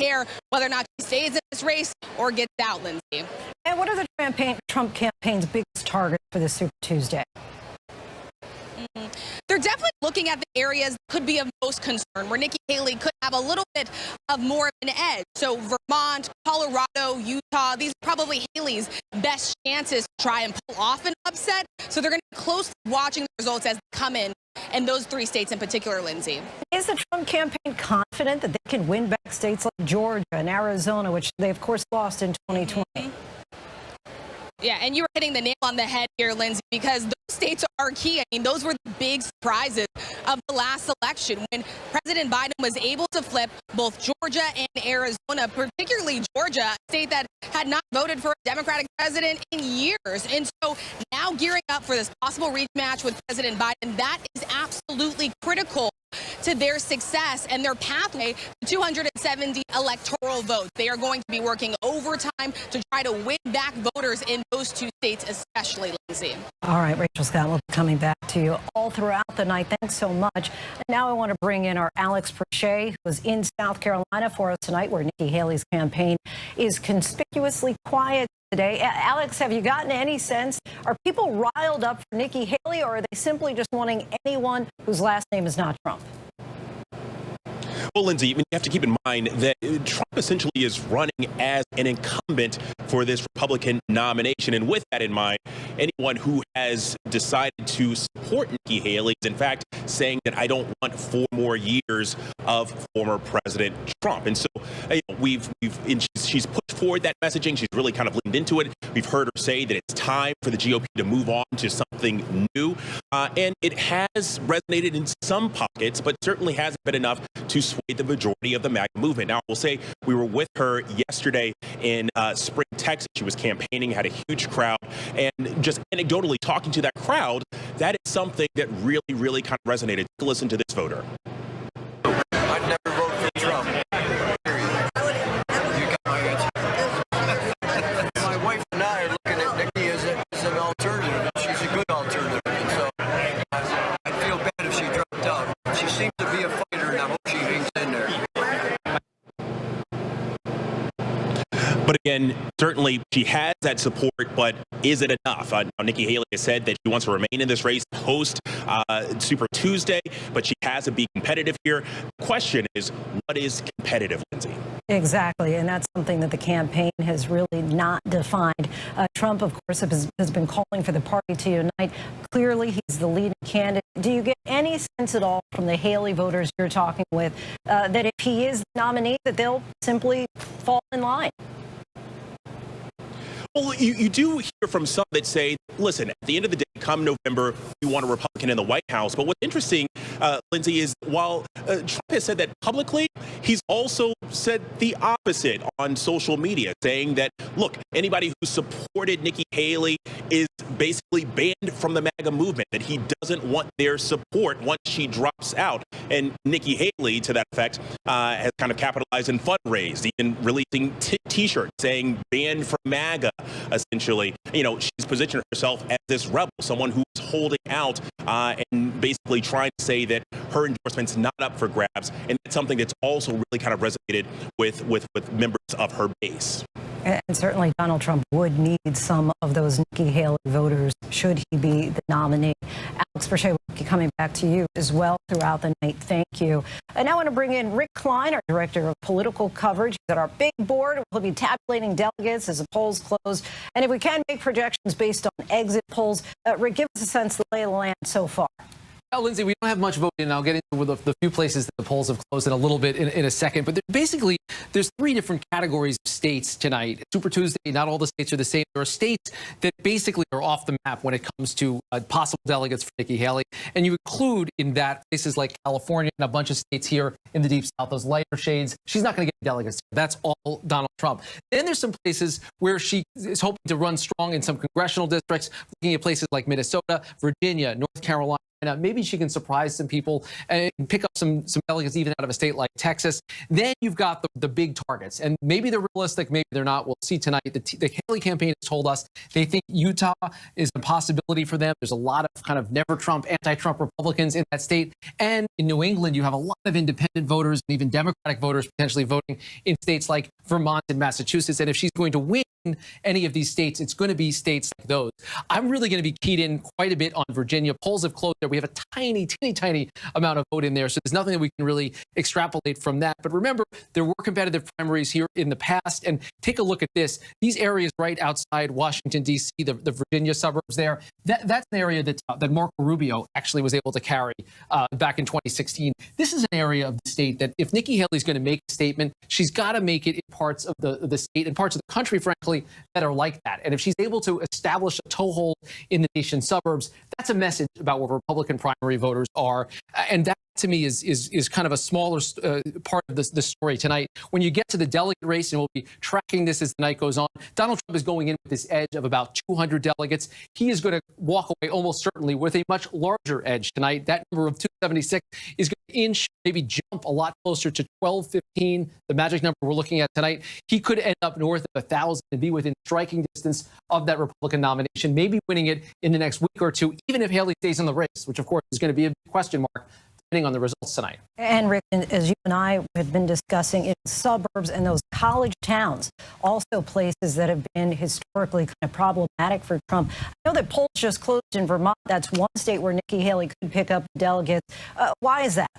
care whether or not she stays in this race or gets out, Lindsay. And what are the Trump campaign's biggest targets for this Super Tuesday? They're definitely looking at the areas that could be of most concern, where Nikki Haley could have a little bit of more of an edge. So Vermont, Colorado, Utah, these are probably Haley's best chances to try and pull off an upset. So they're going to be closely watching the results as they come in those three states in particular, Lindsay. Is the Trump campaign confident that they can win back states like Georgia and Arizona, which they, of course, lost in 2020? Yeah, and you were hitting the nail on the head here, Lindsay, because those states are key. I mean, those were the big surprises of the last election when President Biden was able to flip both Georgia and Arizona, particularly Georgia, a state that had not voted for a Democratic president in years. And so now gearing up for this possible rematch with President Biden, that is absolutely critical to their success and their pathway to 270 electoral votes. They are going to be working overtime to try to win back voters in those two states, especially, Lindsay. All right, Rachel Scott, we'll be coming back to you all throughout the night. Thanks so much. And now I want to bring in our Alex Prochet, who was in South Carolina for us tonight, where Nikki Haley's campaign is conspicuously quiet today. Alex, have you gotten any sense? Are people riled up for Nikki Haley, or are they simply just wanting anyone whose last name is not Trump? Well, Lindsay, you have to keep in mind that Trump essentially is running as an incumbent for this Republican nomination. And with that in mind, anyone who has decided to support Nikki Haley is, in fact, saying that I don't want 4 more years of former President Trump. And so she's pushed forward that messaging. She's really kind of leaned into it. We've heard her say that it's time for the GOP to move on to something new. And it has resonated in some pockets, but certainly hasn't been enough to sway the majority of the MAGA movement. Now, we'll say we were with her yesterday in Spring, Texas. She was campaigning, had a huge crowd, and just anecdotally talking to that crowd, that is something that really, really kind of resonated. Take a listen to this voter. I'd never vote for Trump. You got my answer. My wife and I are looking at Nikki as an alternative, and she's a good alternative. And so I'd feel bad if she dropped out. She seems to be a fighter, and I hope she hangs in there. But again, certainly she has that support, but is it enough? Nikki Haley has said that she wants to remain in this race post Super Tuesday, but she has to be competitive here. The question is, what is competitive, Lindsay? Exactly, and that's something that the campaign has really not defined. Trump, of course, has been calling for the party to unite. Clearly, he's the leading candidate. Do you get any sense at all from the Haley voters you're talking with that if he is the nominee, that they'll simply fall in line? Well, you do hear from some that say, listen, at the end of the day, come November, we want a Republican in the White House. But what's interesting, Lindsay, is while Trump has said that publicly, he's also said the opposite on social media, saying that, look, anybody who supported Nikki Haley is basically banned from the MAGA movement, that he doesn't want their support once she drops out. And Nikki Haley, to that effect, has kind of capitalized and fundraised, even releasing T-shirts saying banned from MAGA. Essentially, she's positioned herself as this rebel, someone who's holding out and basically trying to say that her endorsement's not up for grabs. And that's something that's also really kind of resonated with members of her base. And certainly Donald Trump would need some of those Nikki Haley voters should he be the nominee. Alex Prochet, we'll be coming back to you as well throughout the night. Thank you. And now I want to bring in Rick Klein, our director of political coverage. He's at our big board. We'll be tabulating delegates as the polls close. And if we can make projections based on exit polls, Rick, give us a sense of the lay of the land so far. Well, Lindsay, we don't have much voting, and I'll get into the few places that the polls have closed in a little bit in a second. But basically, there's 3 different categories of states tonight. Super Tuesday, not all the states are the same. There are states that basically are off the map when it comes to possible delegates for Nikki Haley. And you include in that places like California and a bunch of states here in the Deep South, those lighter shades. She's not going to get delegates. That's all Donald Trump. Then there's some places where she is hoping to run strong in some congressional districts, looking at places like Minnesota, Virginia, North Carolina. Maybe she can surprise some people and pick up some delegates even out of a state like Texas. Then you've got the big targets, and maybe they're realistic, maybe they're not. We'll see tonight. The Haley campaign has told us they think Utah is a possibility for them. There's a lot of kind of never Trump, anti-Trump Republicans in that state. And in New England, you have a lot of independent voters and even Democratic voters potentially voting in states like Vermont and Massachusetts. And if she's going to win any of these states, it's going to be states like those. I'm really going to be keyed in quite a bit on Virginia. Polls have closed there. We have a tiny amount of vote in there. So there's nothing that we can really extrapolate from that. But remember, there were competitive primaries here in the past. And take a look at this. These areas right outside Washington, D.C., the Virginia suburbs there, that's an area that Marco Rubio actually was able to carry back in 2016. This is an area of the state that if Nikki Haley's going to make a statement, she's got to make it in parts of the state and parts of the country, frankly, that are like that. And if she's able to establish a toehold in the nation's suburbs, that's a message about what Republican primary voters are. And that, to me, is kind of a smaller part of the story tonight. When you get to the delegate race, and we'll be tracking this as the night goes on, Donald Trump is going in with this edge of about 200 delegates. He is going to walk away almost certainly with a much larger edge tonight. That number of 276 is going to inch, maybe jump a lot closer to 1215, the magic number we're looking at tonight. He could end up north of 1,000 and be within striking distance of that Republican nomination, maybe winning it in the next week or two, even if Haley stays in the race, which of course is going to be a big question mark depending on the results tonight. And Rick, as you and I have been discussing, in suburbs and those college towns, also places that have been historically kind of problematic for Trump. I know that polls just closed in Vermont. That's one state where Nikki Haley could pick up delegates. Why is that?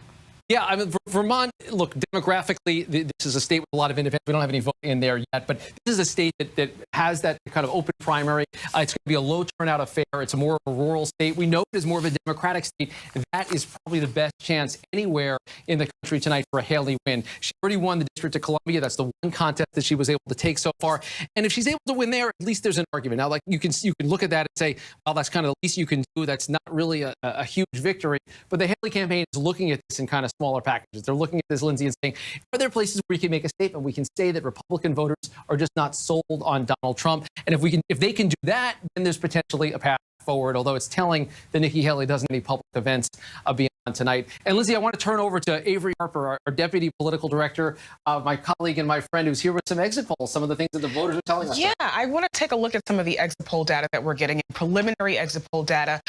Yeah, I mean, Vermont, look, demographically, this is a state with a lot of independents. We don't have any vote in there yet, but this is a state that has that kind of open primary. It's going to be a low turnout affair. It's more of a rural state. We know it is more of a Democratic state. That is probably the best chance anywhere in the country tonight for a Haley win. She already won the District of Columbia. That's the one contest that she was able to take so far. And if she's able to win there, at least there's an argument. Now, like you can look at that and say, well, that's kind of the least you can do. That's not really a huge victory. But the Haley campaign is looking at this in kind of smaller packages. They're looking at this, Lindsay, and saying, are there places where we can make a statement? We can say that Republican voters are just not sold on Donald Trump. And if they can do that, then there's potentially a path forward, although it's telling that Nikki Haley doesn't have any public events beyond tonight. And Lindsay, I want to turn over to Avery Harper, our deputy political director, my colleague and my friend who's here with some exit polls, some of the things that the voters are telling us. Yeah, I want to take a look at some of the exit poll data that we're getting, preliminary exit poll data.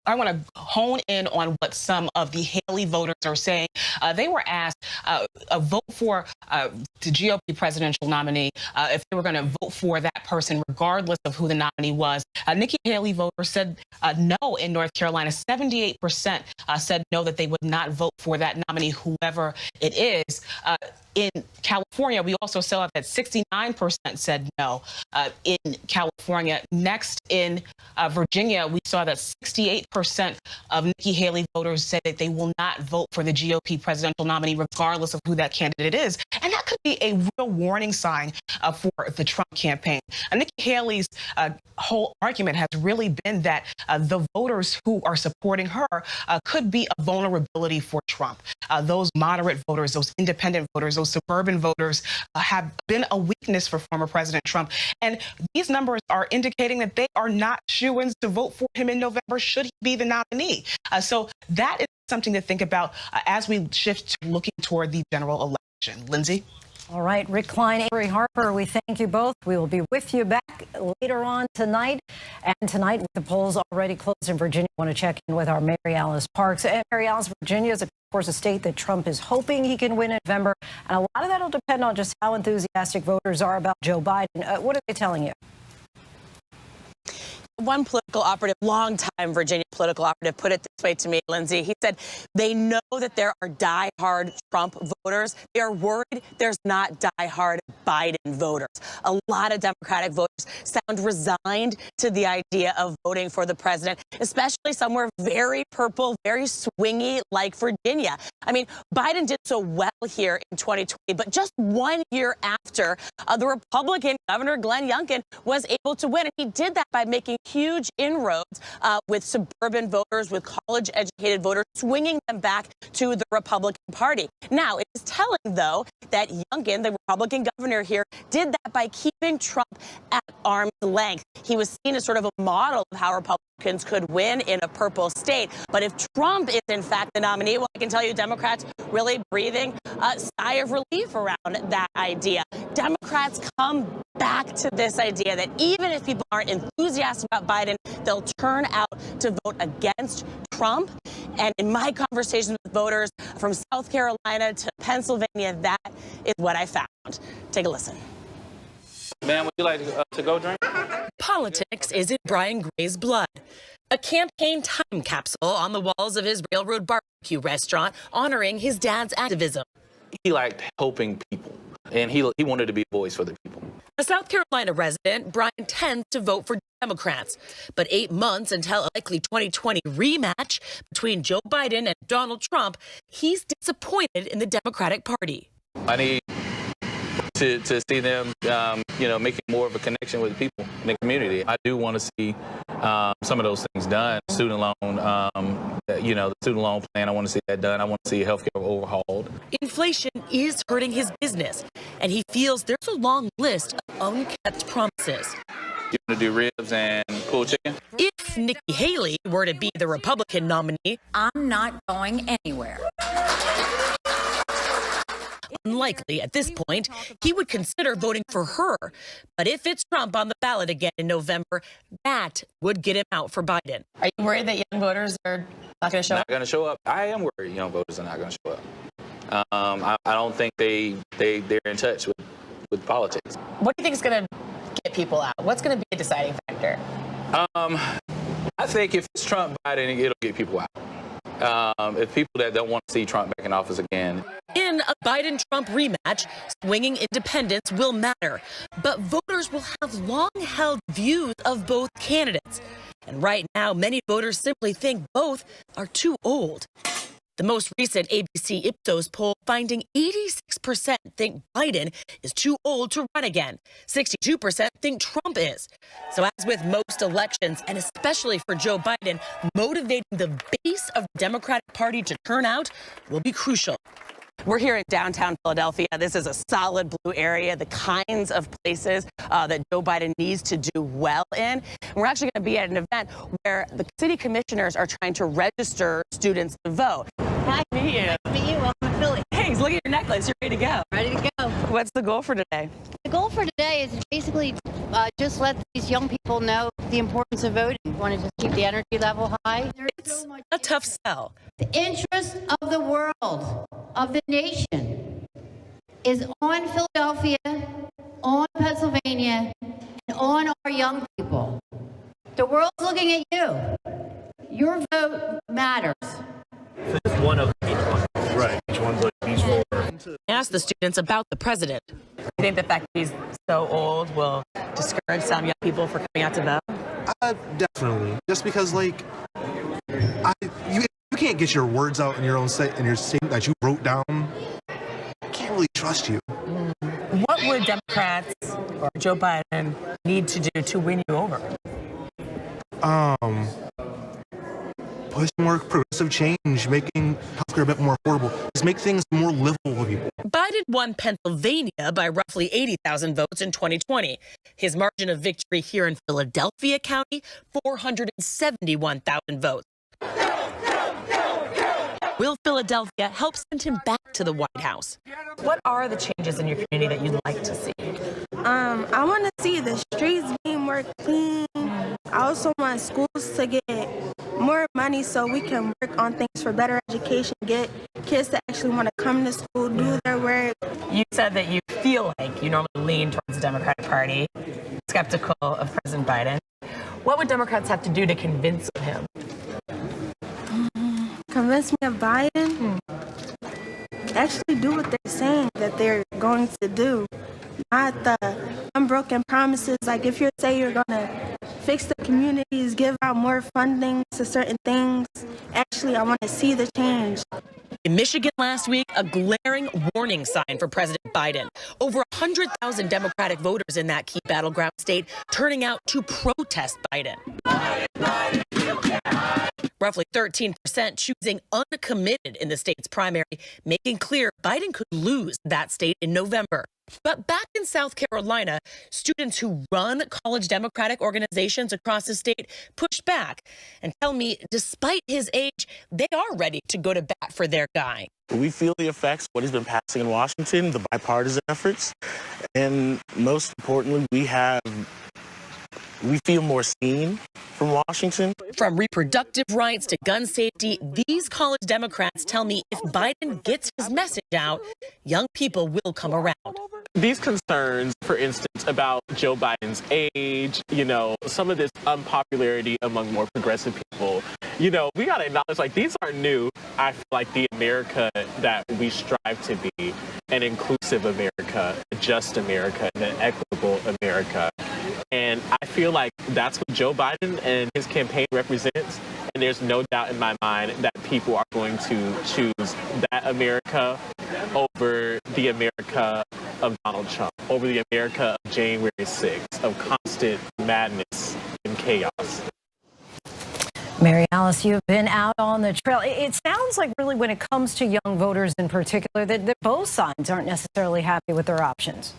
I want to hone in on what some of the Haley voters are saying. They were asked a vote for the GOP presidential nominee, if they were going to vote for that person, regardless of who the nominee was. Nikki Haley voters said no in North Carolina. 78% said no, that they would not vote for that nominee, whoever it is. In California, we also saw that 69% said no in California. Next, in Virginia, we saw that 68% of Nikki Haley voters said that they will not vote for the GOP presidential nominee, regardless of who that candidate is. And that could be a real warning sign for the Trump campaign. Nikki Haley's whole argument has really been that the voters who are supporting her could be a vulnerability for Trump. Those moderate voters, those independent voters, those suburban voters have been a weakness for former President Trump. And these numbers are indicating that they are not shoo-ins to vote for him in November should he be the nominee. So that is something to think about as we shift to looking toward the general election. Lindsay? All right, Rick Klein, Avery Harper, we thank you both. We will be with you back later on tonight. And tonight, with the polls already closed in Virginia, I want to check in with our Mary Alice Parks. And Mary Alice, Virginia is, of course, a state that Trump is hoping he can win in November. And a lot of that will depend on just how enthusiastic voters are about Joe Biden. What are they telling you? One political operative, longtime Virginia political operative, put it this way to me, Lindsay. He said they know that there are diehard Trump voters. They are worried there's not diehard Biden voters. A lot of Democratic voters sound resigned to the idea of voting for the president, especially somewhere very purple, very swingy like Virginia. I mean, Biden did so well here in 2020, but just 1 year after the Republican Governor Glenn Youngkin was able to win. And he did that by making huge inroads with suburban voters, with college-educated voters, swinging them back to the Republican Party. Now, it is telling, though, that Youngkin, the Republican governor here, did that by keeping Trump at arm's length. He was seen as sort of a model of how Republicans could win in a purple state. But if Trump is, in fact, the nominee, well, I can tell you Democrats really breathing a sigh of relief around that idea. Democrats come back to this idea that even if people aren't enthusiastic about Biden, they'll turn out to vote against Trump. And in my conversations with voters from South Carolina to Pennsylvania, that is what I found. Take a listen. Ma'am, would you like to go drink? Politics is in Brian Gray's blood. A campaign time capsule on the walls of his Railroad Barbecue restaurant honoring his dad's activism. He liked helping people, and he wanted to be a voice for the people. A South Carolina resident, Brian tends to vote for Democrats. But 8 months until a likely 2020 rematch between Joe Biden and Donald Trump, he's disappointed in the Democratic Party. I need to see them, making more of a connection with people in the community. I do want to see some of those things done. Student loan, the student loan plan, I want to see that done. I want to see healthcare overhauled. Inflation is hurting his business, and he feels there's a long list of unkept promises. You want to do ribs and pulled chicken? If Nikki Haley were to be the Republican nominee, I'm not going anywhere. Unlikely at this point, he would consider voting for her. But if it's Trump on the ballot again in November, that would get him out for Biden. Are you worried that young voters are not going to show up? Not going to show up. I am worried young voters are not going to show up. I don't think they're in touch with politics. What do you think is going to get people out? What's going to be a deciding factor? I think if it's Trump, Biden, it'll get people out. If people that don't want to see Trump back in office again. In a Biden-Trump rematch, swinging independents will matter. But voters will have long-held views of both candidates. And right now, many voters simply think both are too old. The most recent ABC Ipsos poll finding 86% think Biden is too old to run again. 62% think Trump is. So as with most elections, and especially for Joe Biden, motivating the base of the Democratic Party to turn out will be crucial. We're here in downtown Philadelphia. This is a solid blue area, the kinds of places that Joe Biden needs to do well in. And we're actually going to be at an event where the city commissioners are trying to register students to vote. Nice to meet you. Nice to meet you. Welcome to Philly. Hey, look at your necklace. You're ready to go. Ready to go. What's the goal for today? The goal for today is basically just let these young people know the importance of voting. We want to just keep the energy level high. It's a tough sell. The interest of the world, of the nation, is on Philadelphia, on Pennsylvania, and on our young people. The world's looking at you. Your vote matters. Just one of each one. Right. Each one's like these four. Ask the students about the president. You think the fact that he's so old will discourage some young people from coming out to vote? Definitely. Just because, you can't get your words out in your own state and your statement that you wrote down. I can't really trust you. What would Democrats or Joe Biden need to do to win you over? Push more progressive change, making healthcare a bit more affordable. Just make things more livable for people. Biden won Pennsylvania by roughly 80,000 votes in 2020. His margin of victory here in Philadelphia County, 471,000 votes. Will Philadelphia help send him back to the White House? What are the changes in your community that you'd like to see? I want to see the streets being more clean. I also want schools to get more money so we can work on things for better education, get kids to actually want to come to school, do their work. You said that you feel like you normally lean towards the Democratic Party, skeptical of President Biden. What would Democrats have to do to convince him? Convince me of Biden? Actually do what they're saying that they're going to do. Not the unbroken promises. Like if you say you're going to fix the communities, give out more funding to certain things. Actually, I want to see the change. In Michigan last week, a glaring warning sign for President Biden. Over 100,000 Democratic voters in that key battleground state turning out to protest Biden. Roughly 13% choosing uncommitted in the state's primary, making clear Biden could lose that state in November. But back in South Carolina, students who run college Democratic organizations across the state pushed back and tell me, despite his age, they are ready to go to bat for their guy. We feel the effects of what he's been passing in Washington, the bipartisan efforts, and most importantly, we feel more seen from Washington. From reproductive rights to gun safety, these college Democrats tell me if Biden gets his message out, young people will come around. These concerns, for instance, about Joe Biden's age, some of this unpopularity among more progressive people, we got to acknowledge, these aren't new. I feel like the America that we strive to be, an inclusive America, a just America, and an equitable America. And I feel like that's what Joe Biden and his campaign represents. And there's no doubt in my mind that people are going to choose that America over the America of Donald Trump, over the America of January 6th, of constant madness and chaos. Mary Alice, you've been out on the trail. It sounds like really when it comes to young voters in particular, that both sides aren't necessarily happy with their options.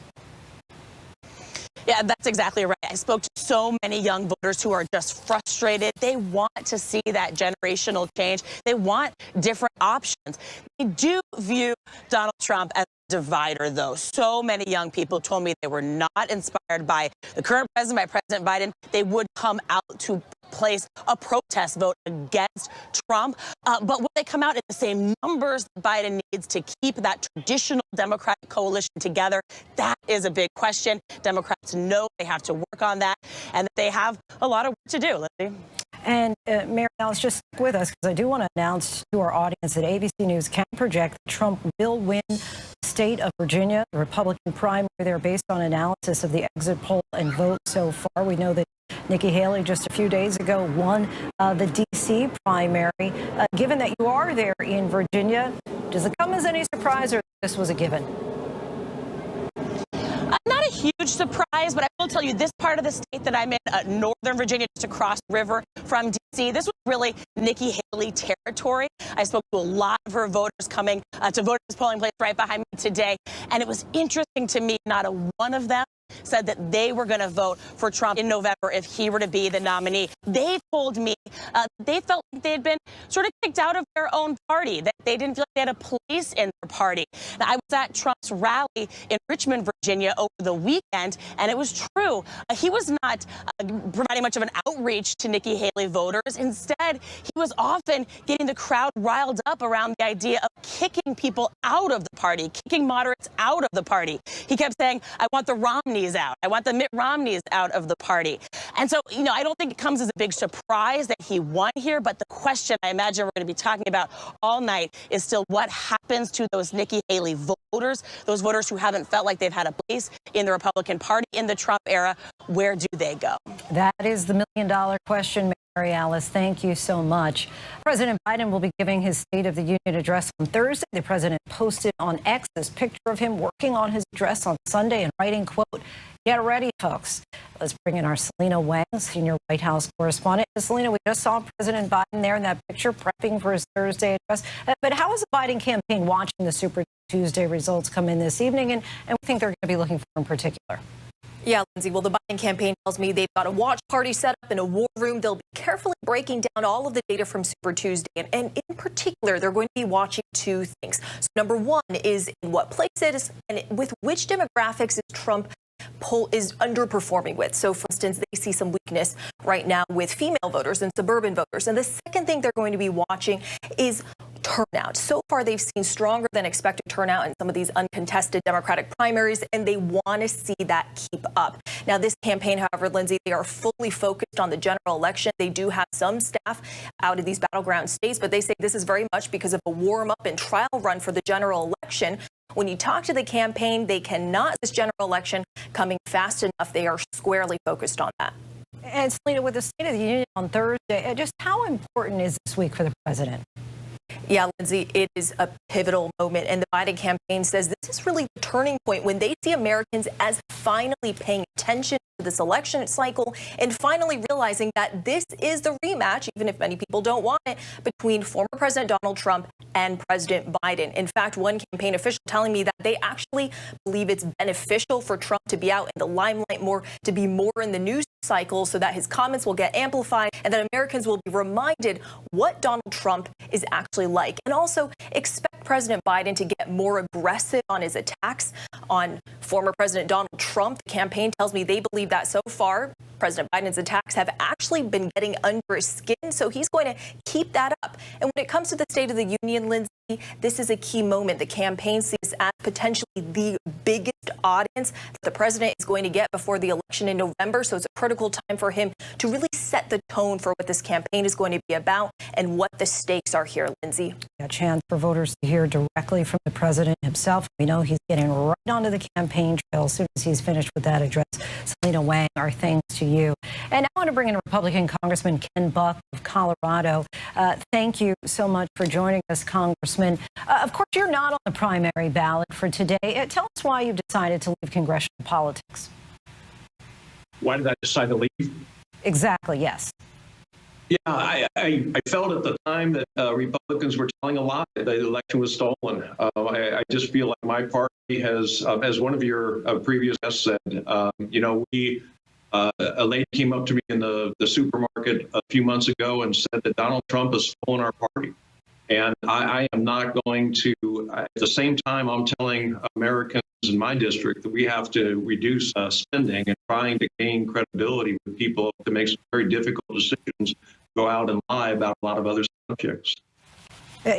Yeah, that's exactly right. I spoke to so many young voters who are just frustrated. They want to see that generational change. They want different options. They do view Donald Trump as a divider, though. So many young people told me they were not inspired by the current president, by President Biden. They would come out to place a protest vote against Trump. But will they come out in the same numbers that Biden needs to keep that traditional Democratic coalition together? That is a big question. Democrats know they have to work on that and that they have a lot of work to do. Lindsay. And Mary Alice, just stick with us because I do want to announce to our audience that ABC News can project that Trump will win the state of Virginia, the Republican primary there, based on analysis of the exit poll and vote so far. We know that Nikki Haley just a few days ago won the D.C. primary. Given that you are there in Virginia, does it come as any surprise or this was a given? Not a huge surprise, but I will tell you this part of the state that I'm in, Northern Virginia, just across the river from D.C., this was really Nikki Haley territory. I spoke to a lot of her voters coming to vote at this polling place right behind me today, and it was interesting to me, not a one of them said that they were going to vote for Trump in November if he were to be the nominee. They told me they felt like they had been sort of kicked out of their own party, that they didn't feel like they had a place in their party. Now, I was at Trump's rally in Richmond, Virginia over the weekend, and it was true. He was not providing much of an outreach to Nikki Haley voters. Instead, he was often getting the crowd riled up around the idea of kicking people out of the party, kicking moderates out of the party. He kept saying, I want the Romneys out. I want the Mitt Romneys out of the party. And so, I don't think it comes as a big surprise that he won here, but the question I imagine we're going to be talking about all night is still what happens to those Nikki Haley voters, those voters who haven't felt like they've had a place in the Republican Party in the Trump era. Where do they go? That is the million-dollar question, Mary Alice. Thank you so much. President Biden will be giving his State of the Union address on Thursday. The president posted on X this picture of him working on his address on Sunday and writing, quote, "Get ready, folks." Let's bring in our Selena Wang, senior White House correspondent. Selena, we just saw President Biden there in that picture prepping for his Thursday address. But how is the Biden campaign watching the Super Tuesday results come in this evening? And we think they're going to be looking for in particular. Yeah, Lindsay. Well, the Biden campaign tells me they've got a watch party set up in a war room. They'll be carefully breaking down all of the data from Super Tuesday. And in particular, they're going to be watching two things. So number one is in what place it is and with which demographics is Trump poll is underperforming with. So, for instance, they see some weakness right now with female voters and suburban voters. And the second thing they're going to be watching is turnout. So far, they've seen stronger than expected turnout in some of these uncontested Democratic primaries, and they want to see that keep up. Now, this campaign, however, Lindsay, they are fully focused on the general election. They do have some staff out of these battleground states, but they say this is very much because of a warm-up and trial run for the general election. When you talk to the campaign, they cannot, this general election coming fast enough. They are squarely focused on that. And Selena, with the State of the Union on Thursday, just how important is this week for the president? Yeah, Lindsay, it is a pivotal moment. And the Biden campaign says this is really the turning point when they see Americans as finally paying attention this election cycle and finally realizing that this is the rematch, even if many people don't want it, between former President Donald Trump and President Biden. In fact, one campaign official telling me that they actually believe it's beneficial for Trump to be out in the limelight more, to be more in the news cycle so that his comments will get amplified and that Americans will be reminded what Donald Trump is actually like. And also expect President Biden to get more aggressive on his attacks on former President Donald Trump. The campaign tells me they believe that so far President Biden's attacks have actually been getting under his skin, so he's going to keep that up. And when it comes to the State of the Union, Lindsay, this is a key moment. The campaign sees as potentially the biggest audience that the president is going to get before the election in November. So it's a critical time for him to really set the tone for what this campaign is going to be about and what the stakes are here, Lindsay. A chance for voters to hear directly from the president himself. We know he's getting right onto the campaign trail as soon as he's finished with that address. Selena Wang, our thanks to you. And I want to bring in Republican Congressman Ken Buck of Colorado. Thank you so much for joining us, Congressman. Of course, you're not on the primary ballot for today. Tell us why you decided to leave congressional politics. Why did I decide to leave? Exactly, yes. Yeah, I felt at the time that Republicans were telling a lie, that the election was stolen. I just feel like my party has, as one of your previous guests said, a lady came up to me in the supermarket a few months ago and said that Donald Trump has stolen our party. And I am not going to, at the same time, I'm telling Americans in my district that we have to reduce spending and trying to gain credibility with people to make some very difficult decisions, go out and lie about a lot of other subjects.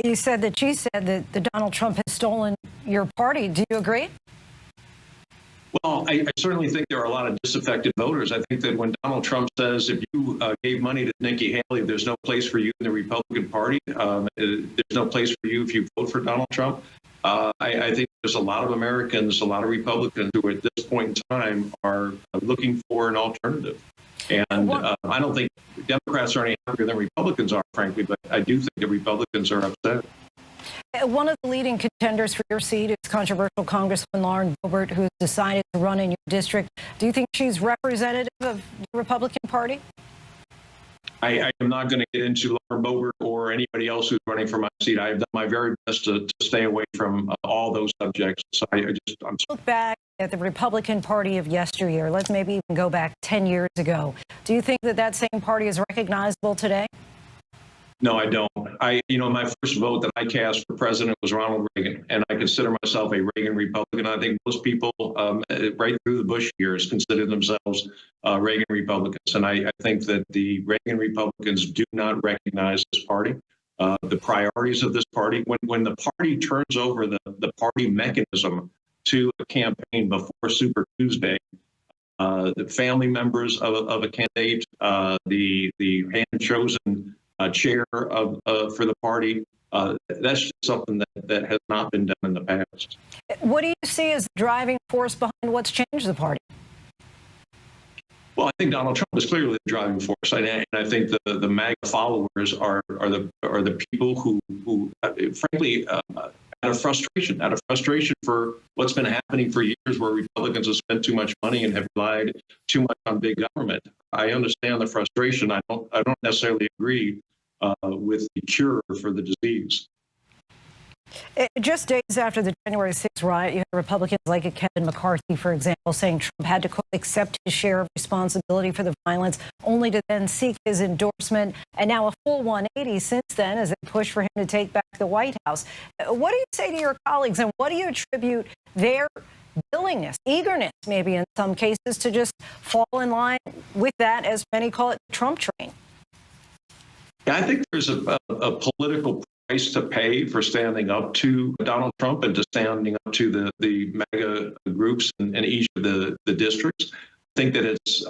You said that she said that Donald Trump has stolen your party. Do you agree? Well, I certainly think there are a lot of disaffected voters. I think that when Donald Trump says if you gave money to Nikki Haley, there's no place for you in the Republican Party. There's no place for you if you vote for Donald Trump. I think there's a lot of Americans, a lot of Republicans who at this point in time are looking for an alternative. And I don't think Democrats are any happier than Republicans are, frankly, but I do think the Republicans are upset. One of the leading contenders for your seat is controversial Congresswoman Lauren Boebert, who's decided to run in your district. Do you think she's representative of the Republican Party? I am not going to get into Lauren Boebert or anybody else who's running for my seat. I have done my very best to stay away from all those subjects. So I'm look back at the Republican Party of yesteryear. Let's maybe even go back 10 years ago. Do you think that same party is recognizable today? No, I don't. My first vote that I cast for president was Ronald Reagan, and I consider myself a Reagan Republican. I think most people right through the Bush years consider themselves Reagan Republicans. And I think that the Reagan Republicans do not recognize this party, the priorities of this party. When the party turns over the party mechanism to a campaign before Super Tuesday, the family members of a candidate, the hand-chosen chair for the party. That's just something that has not been done in the past. What do you see as the driving force behind what's changed the party? Well, I think Donald Trump is clearly the driving force, and I think the MAGA followers are the people who frankly, out of frustration for what's been happening for years, where Republicans have spent too much money and have relied too much on big government. I understand the frustration. I don't necessarily agree with the cure for the disease. Just days after the January 6th riot, you had Republicans like Kevin McCarthy, for example, saying Trump had to, quote, accept his share of responsibility for the violence, only to then seek his endorsement. And now a full 180 since then as they push for him to take back the White House. What do you say to your colleagues, and what do you attribute their willingness, eagerness, maybe in some cases, to just fall in line with that, as many call it, Trump train? Yeah, I think there's a political price to pay for standing up to Donald Trump and to standing up to the MAGA groups in each of the districts. I think that it's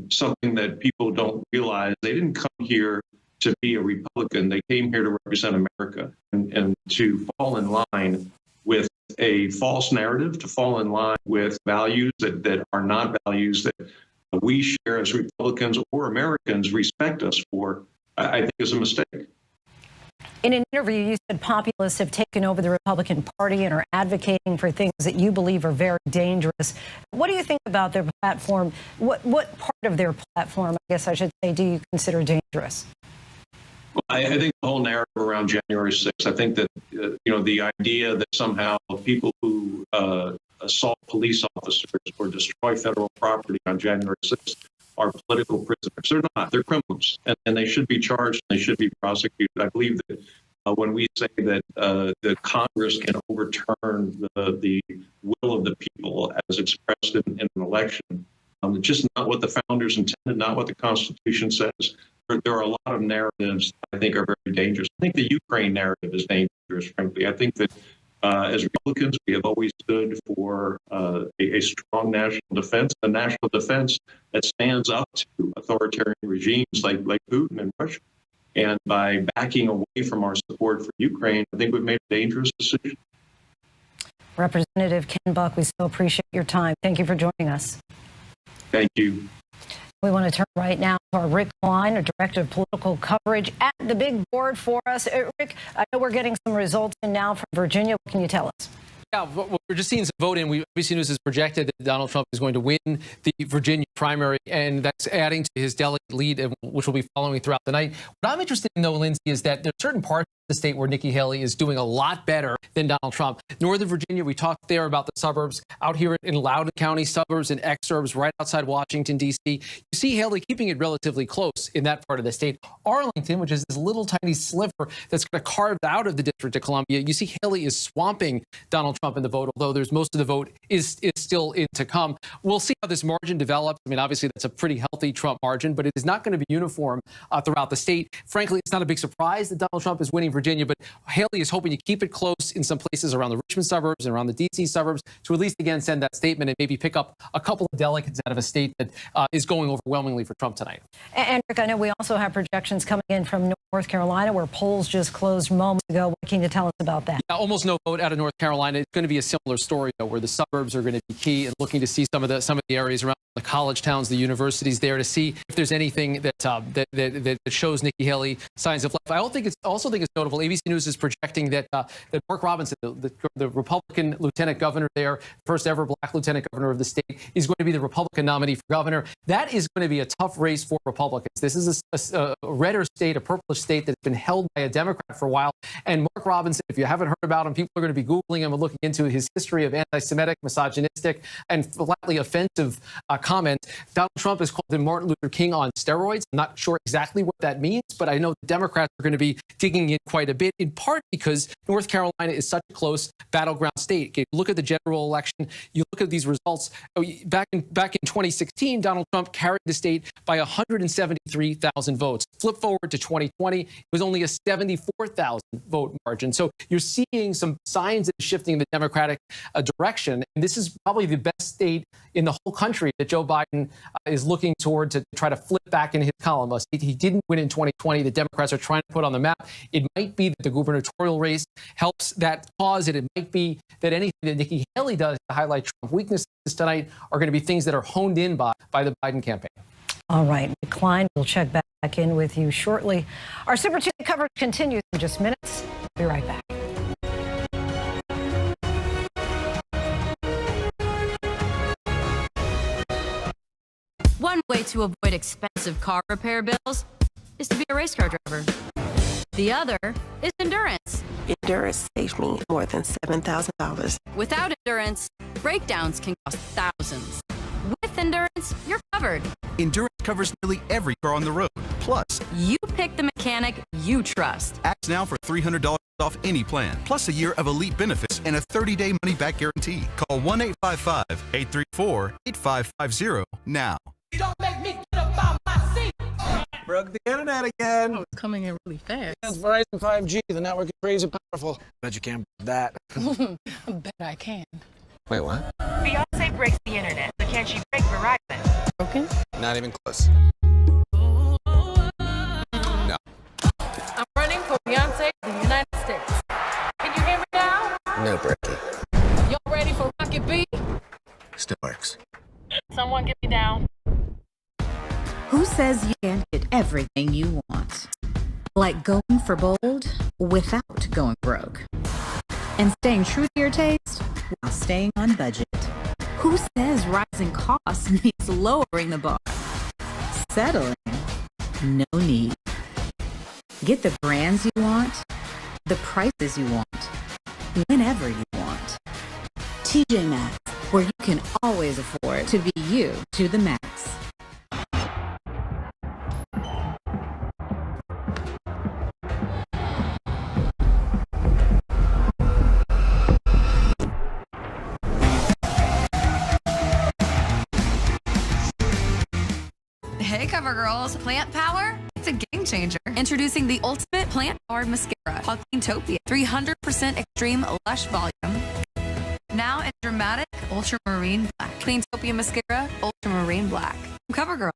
something that people don't realize. They didn't come here to be a Republican. They came here to represent America and to fall in line with a false narrative, to fall in line with values that are not values that we share as Republicans or Americans respect us for, I think is a mistake. In an interview, you said populists have taken over the Republican Party and are advocating for things that you believe are very dangerous. What do you think about their platform? What part of their platform, I guess I should say, do you consider dangerous? Well, I think the whole narrative around January 6th, I think that, the idea that somehow people who assault police officers or destroy federal property on January 6th are political prisoners. They're not. They're criminals, and they should be charged and they should be prosecuted. I believe that when we say that the Congress can overturn the will of the people as expressed in an election, it's just not what the founders intended, not what the Constitution says. There are a lot of narratives I think are very dangerous. I think the Ukraine narrative is dangerous, frankly. I think that as Republicans, we have always stood for a strong national defense, a national defense that stands up to authoritarian regimes like Putin and Russia. And by backing away from our support for Ukraine, I think we've made a dangerous decision. Representative Ken Buck, we so appreciate your time. Thank you for joining us. Thank you. We want to turn right now to our Rick Klein, a director of political coverage at the big board for us. Rick, I know we're getting some results in now from Virginia. What can you tell us? Yeah, we're just seeing some voting. ABC News has projected that Donald Trump is going to win the Virginia primary, and that's adding to his delegate lead, which will be following throughout the night. What I'm interested in, though, Lindsay, is that there are certain parts of the state where Nikki Haley is doing a lot better than Donald Trump. Northern Virginia, we talked there about the suburbs. Out here in Loudoun County, suburbs and exurbs right outside Washington, D.C., you see Haley keeping it relatively close in that part of the state. Arlington, which is this little tiny sliver that's kind of carved out of the District of Columbia, you see Haley is swamping Donald Trump in the vote, although there's most of the vote is still in to come. We'll see how this margin develops. I mean, obviously, that's a pretty healthy Trump margin, but it is not going to be uniform throughout the state. Frankly, it's not a big surprise that Donald Trump is winning Virginia, but Haley is hoping to keep it close in some places around the Richmond suburbs and around the D.C. suburbs to at least, again, send that statement and maybe pick up a couple of delegates out of a state that is going overwhelmingly for Trump tonight. And Rick, I know we also have projections coming in from North Carolina, where polls just closed moments ago. What can you tell us about that? Yeah, almost no vote out of North Carolina. It's going to be a similar story, though, where the suburbs are going to be key, and looking to see some of the areas around the college towns, the universities there, to see if there's anything that shows Nikki Haley signs of life. I also think it's notable. ABC News is projecting that Mark Robinson, the Republican lieutenant governor there, first ever black lieutenant governor of the state, is going to be the Republican nominee for governor. That is going to be a tough race for Republicans. This is a redder state, a purplish state that's been held by a Democrat for a while. And Mark Robinson, if you haven't heard about him, people are going to be Googling him and looking into his history of anti-Semitic, misogynistic, and flatly offensive comments. Donald Trump has called him Martin Luther King on steroids. I'm not sure exactly what that means, but I know the Democrats are going to be digging in quite a bit, in part because North Carolina is such a close battleground state. Okay, look at the general election. You look at these results. Back in 2016, Donald Trump carried the state by 173,000 votes. Flip forward to 2020, it was only a 74,000 vote margin. So you're seeing some signs of shifting the Democratic direction. And this is probably the best state in the whole country that Joe Biden is looking toward to try to flip back in his column. He didn't win in 2020. The Democrats are trying to put on the map. It might be that the gubernatorial race helps that cause it. It might be that anything that Nikki Haley does to highlight Trump weaknesses tonight are going to be things that are honed in by the Biden campaign. All right, Klein, we'll check back in with you shortly. Our Super Tuesday coverage continues in just minutes. We'll be right back. One way to avoid expensive car repair bills is to be a race car driver. The other is endurance. Endurance saved me more than $7,000. Without endurance, breakdowns can cost thousands. With endurance, you're covered. Endurance covers nearly every car on the road. Plus, you pick the mechanic you trust. Ask now for $300 off any plan, plus a year of elite benefits and a 30-day money-back guarantee. Call 1-855-834-8550 now. You don't make me get up out my seat. Broke the internet again. Oh, it's coming in really fast. That's Verizon 5G. The network is crazy powerful. Bet you can't beat that. I bet I can. Wait, what? Beyonce breaks the internet, but can she break Verizon? Okay. Not even close. No. I'm running for Beyonce in the United States. Can you hear me now? No breaking. Y'all ready for Rocket B? Still works. Someone get me down. Who says you can't get everything you want? Like going for bold without going broke. And staying true to your taste while staying on budget. Who says rising costs means lowering the bar? Settling? No need. Get the brands you want, the prices you want, whenever you want. TJ Maxx, where you can always afford to be you to the max. Hey, CoverGirls. Plant Power? It's a game changer. Introducing the ultimate plant-powered mascara called Cleantopia. 300% extreme lush volume. Now in dramatic ultramarine black. Cleantopia mascara, ultramarine black. CoverGirl.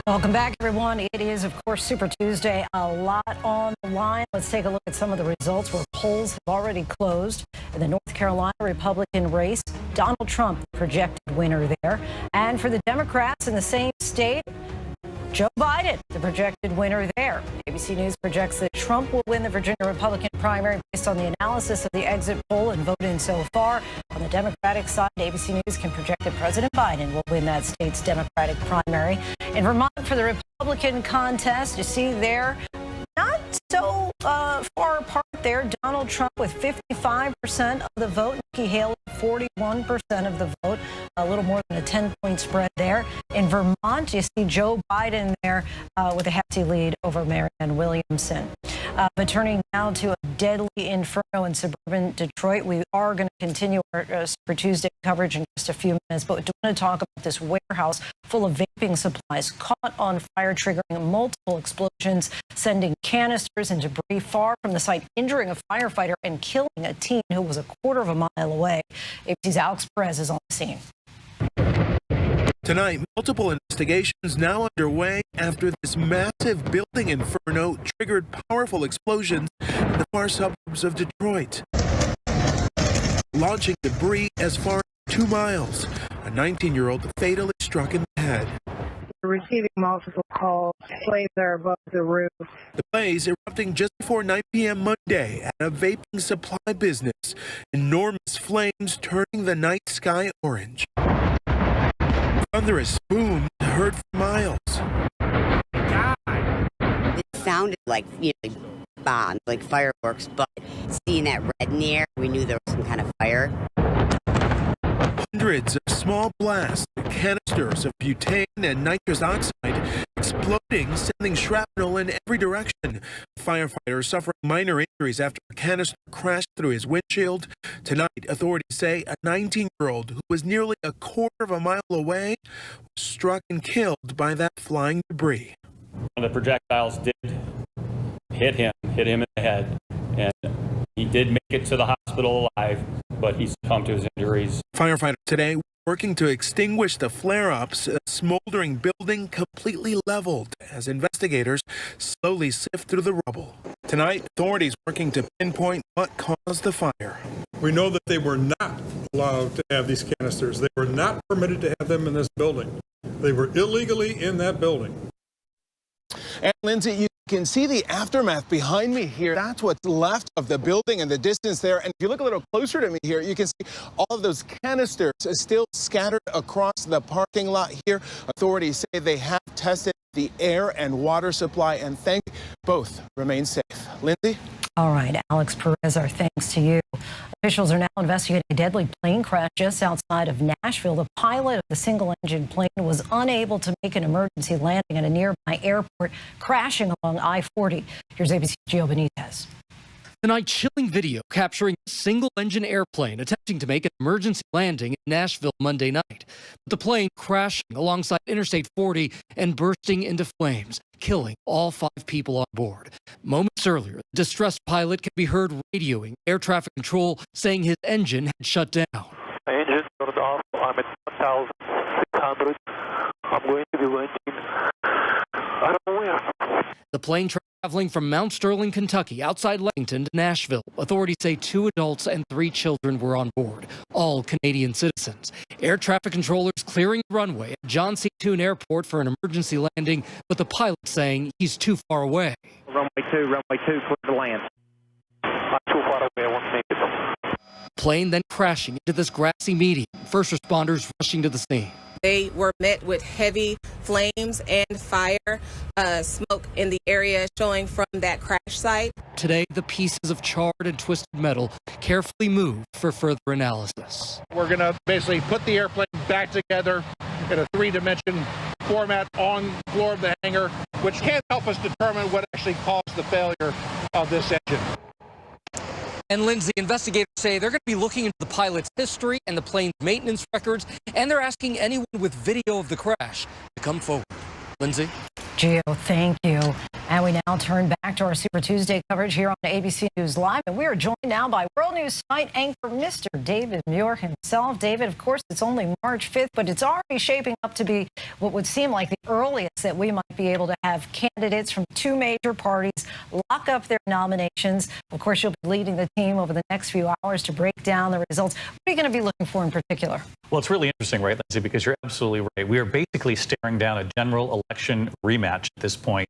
Welcome back, everyone. It is, of course, Super Tuesday. A lot on the line. Let's take a look at some of the results where polls have already closed. In the North Carolina Republican race, Donald Trump, the projected winner there. And for the Democrats in the same state, Joe Biden, the projected winner there. ABC News projects that Trump will win the Virginia Republican primary based on the analysis of the exit poll and vote-in so far. On the Democratic side, ABC News can project that President Biden will win that state's Democratic primary. In Vermont, for the Republican contest, you see there, not so far apart there. Donald Trump with 55% of the vote. Nikki Haley, 41% of the vote. A little more than a 10-point spread there. In Vermont, you see Joe Biden there with a hefty lead over Marianne Williamson. But turning now to a deadly inferno in suburban Detroit, we are going to continue our Super Tuesday coverage in just a few minutes. But we want to talk about this warehouse full of vaping supplies caught on fire, triggering multiple explosions, sending canisters and debris far from the site, injuring a firefighter and killing a teen who was a quarter of a mile away. ABC's Alex Perez is on the scene. Tonight, multiple investigations now underway after this massive building inferno triggered powerful explosions in the far suburbs of Detroit, launching debris as far as 2 miles. A 19-year-old fatally struck in the head. We're receiving multiple calls. Flames are above the roof. The blaze erupting just before 9 p.m. Monday at a vaping supply business. Enormous flames turning the night sky orange. Thunderous boom heard for miles. It sounded like, bombs, like fireworks, but seeing that red in the air, we knew there was some kind of fire. Hundreds of small blasts, canisters of butane and nitrous oxide exploding, sending shrapnel in every direction. Firefighters suffering minor injuries after a canister crashed through his windshield. Tonight, authorities say a 19-year-old who was nearly a quarter of a mile away was struck and killed by that flying debris. The projectiles did hit him in the head, and he did make it to the hospital alive, but he succumbed to his injuries. Firefighters today working to extinguish the flare-ups, a smoldering building completely leveled as investigators slowly sift through the rubble. Tonight, authorities working to pinpoint what caused the fire. We know that they were not allowed to have these canisters. They were not permitted to have them in this building. They were illegally in that building. And Lindsay, you can see the aftermath behind me here. That's what's left of the building and the distance there. And if you look a little closer to me here, you can see all of those canisters still scattered across the parking lot here. Authorities say they have tested the air and water supply, and thank both remain safe. Lindsay? All right, Alex Perez, our thanks to you. Officials are now investigating a deadly plane crash just outside of Nashville. The pilot of the single-engine plane was unable to make an emergency landing at a nearby airport, crashing along I-40. Here's ABC's Gio Benitez. Tonight, chilling video capturing a single-engine airplane attempting to make an emergency landing in Nashville Monday night. But the plane crashing alongside Interstate 40 and bursting into flames, killing all 5 people on board. Moments earlier, the distressed pilot can be heard radioing air traffic control, saying his engine had shut down. My engine turned off. I'm at 1,600. I'm going to be landing. I don't know where. The plane traveling from Mount Sterling, Kentucky, outside Lexington to Nashville. Authorities say 2 adults and 3 children were on board, all Canadian citizens. Air traffic controllers clearing the runway at John C. Toon Airport for an emergency landing, but the pilot saying he's too far away. Runway 2, clear to land. I'm too far away, I won't make it. Plane then crashing into this grassy median. First responders rushing to the scene. They were met with heavy flames and fire, smoke in the area showing from that crash site. Today, the pieces of charred and twisted metal carefully moved for further analysis. We're going to basically put the airplane back together in a 3-dimension format on the floor of the hangar, which can help us determine what actually caused the failure of this engine. And Lindsay, investigators say they're going to be looking into the pilot's history and the plane's maintenance records, and they're asking anyone with video of the crash to come forward. Lindsay? Gio, thank you. And we now turn back to our Super Tuesday coverage here on ABC News Live. And we are joined now by World News site anchor Mr. David Muir himself. David, of course, it's only March 5th, but it's already shaping up to be what would seem like the earliest that we might be able to have candidates from 2 major parties lock up their nominations. Of course, you'll be leading the team over the next few hours to break down the results. What are you going to be looking for in particular? Well, it's really interesting, right, Lindsay, because you're absolutely right. We are basically staring down a general election rematch at this point.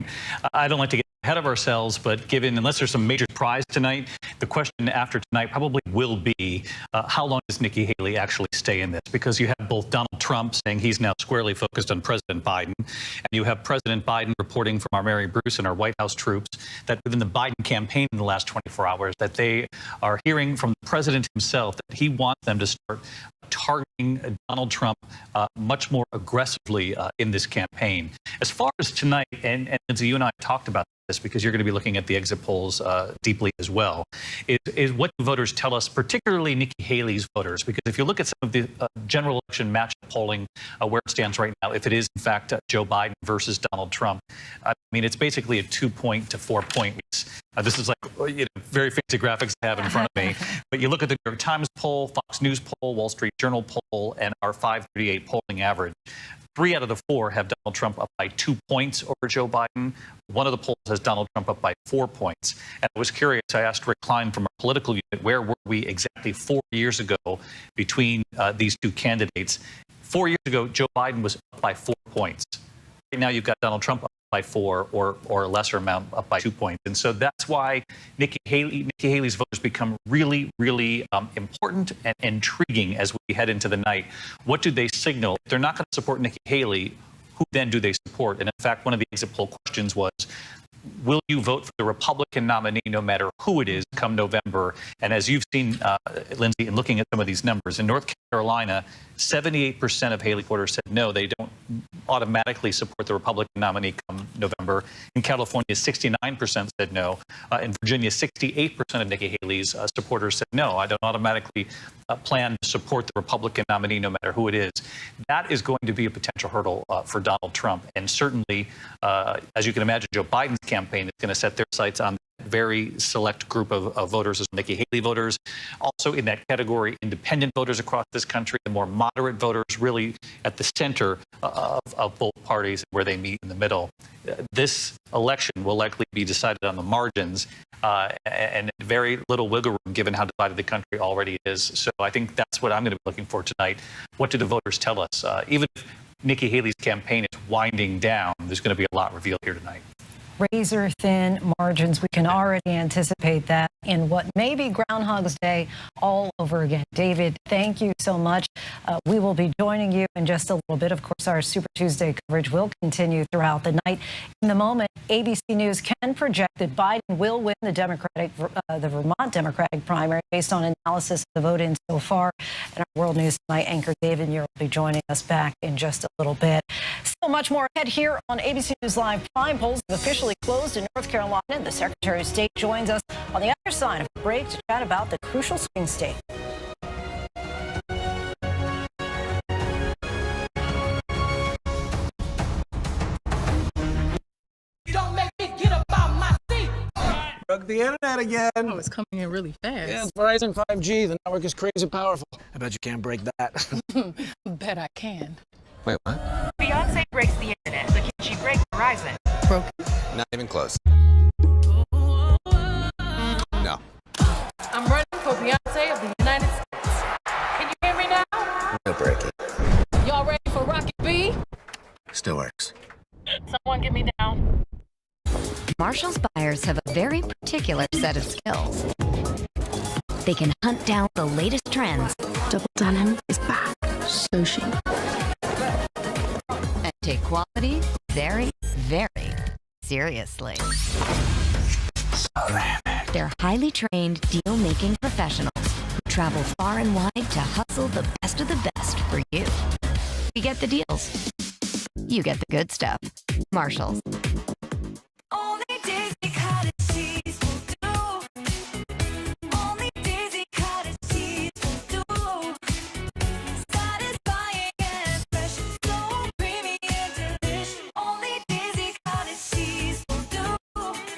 I don't like to get ahead of ourselves, but unless there's some major surprise tonight, the question after tonight probably will be how long does Nikki Haley actually stay in this? Because you have both Donald Trump saying he's now squarely focused on President Biden, and you have President Biden reporting from our Mary Bruce and our White House troops that within the Biden campaign in the last 24 hours that they are hearing from the president himself that he wants them to start targeting Donald Trump much more aggressively in this campaign. As far as tonight, and Lindsay, you and I talked about this because you're going to be looking at the exit polls deeply as well, is what the voters tell us, particularly Nikki Haley's voters. Because if you look at some of the general election matchup polling where it stands right now, if it is in fact Joe Biden versus Donald Trump, I mean, it's basically a 2-point to 4-point race. This is like very fancy graphics I have in front of me. But you look at the New York Times poll, Fox News poll, Wall Street Journal poll, and our 538 polling average. 3 out of the 4 have Donald Trump up by 2 points over Joe Biden. One of the polls has Donald Trump up by 4 points. And I was curious, I asked Rick Klein from our political unit, where were we exactly 4 years ago between these 2 candidates? 4 years ago, Joe Biden was up by 4 points. Right now, you've got Donald Trump up by 4 or a lesser amount up by 2 points. And so that's why Nikki Haley's voters become really, really important and intriguing as we head into the night. What do they signal? If they're not going to support Nikki Haley, who then do they support? And in fact, one of the exit poll questions was, will you vote for the Republican nominee no matter who it is come November? And as you've seen, Lindsay, in looking at some of these numbers, in North Carolina, 78% of Haley voters said no, they don't automatically support the Republican nominee come November. In California, 69% said no. In Virginia, 68% of Nikki Haley's supporters said no, I don't automatically plan to support the Republican nominee no matter who it is. That is going to be a potential hurdle for Donald Trump. And certainly, as you can imagine, Joe Biden's campaign is going to set their sights on very select group of voters as Nikki Haley voters. Also in that category, independent voters across this country, the more moderate voters really at the center of both parties where they meet in the middle. This election will likely be decided on the margins and very little wiggle room given how divided the country already is. So I think that's what I'm going to be looking for tonight. What do the voters tell us? Even if Nikki Haley's campaign is winding down, there's going to be a lot revealed here tonight. Razor thin margins. We can already anticipate that in what may be Groundhog's Day all over again. David, thank you so much. We will be joining you in just a little bit. Of course, our Super Tuesday coverage will continue throughout the night. In the moment, ABC News can project that Biden will win the Vermont Democratic primary based on analysis of the vote-in so far. And our World News Tonight anchor David Muir will be joining us back in just a little bit. So much more ahead here on ABC News Live. Prime polls have officially closed in North Carolina. The Secretary of State joins us on the other side of the break to chat about the crucial swing state. You don't make me get up out my seat. Broke the internet again. Oh, it's coming in really fast. Yeah, it's Verizon 5G. The network is crazy powerful. I bet you can't break that. Bet I can. Wait, what? Beyonce breaks the internet, but can she break Verizon? Broken? Not even close. No. I'm running for Beyonce of the United States. Can you hear me now? No break it. Y'all ready for Rocket B? Still works. Someone get me down. Marshall's buyers have a very particular set of skills. They can hunt down the latest trends. Double denim is back. So chic. And take quality very, very seriously. They're highly trained deal-making professionals who travel far and wide to hustle the best of the best for you. We get the deals. You get the good stuff. Marshall's. Only Daisy Cottage cheese will do. Only Daisy Cottage cheese will do. Satisfying and fresh, so creamy and delicious. Only Daisy Cottage cheese will do.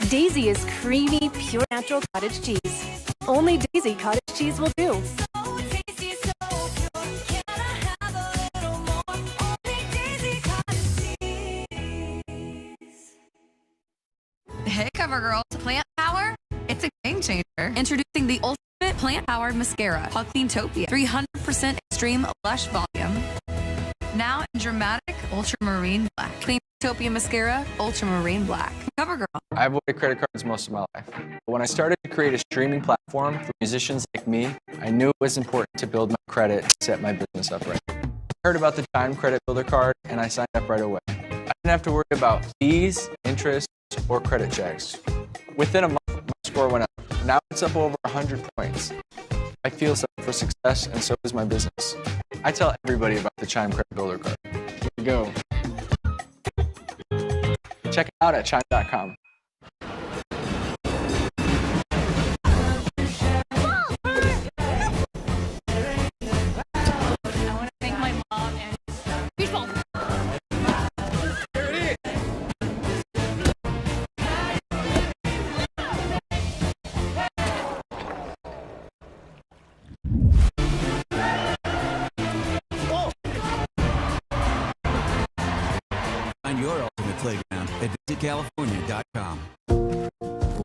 Daisy is creamy, pure natural cottage cheese. Only Daisy cottage cheese will do. So tasty, so pure. Can I have a little more? Only Daisy Cottage cheese. Hey, CoverGirl. Plant power? It's a game changer. Introducing the ultimate plant-powered mascara, Cleantopia. 300% extreme lush volume. Now in dramatic ultramarine black. Cleantopia mascara, ultramarine black. CoverGirl. I've avoided credit cards most of my life. But when I started to create a streaming platform for musicians like me, I knew it was important to build my credit and set my business up right. I heard about the Chime Credit Builder card and I signed up right away. I didn't have to worry about fees, interest, or credit checks. Within a month, my score went up. Now it's up over 100 points. I feel set for success, and so does my business. I tell everybody about the Chime Credit Builder card. Here we go. Check it out at chime.com. I want to thank my mom and baseball. Find your ultimate playground at visitcalifornia.com.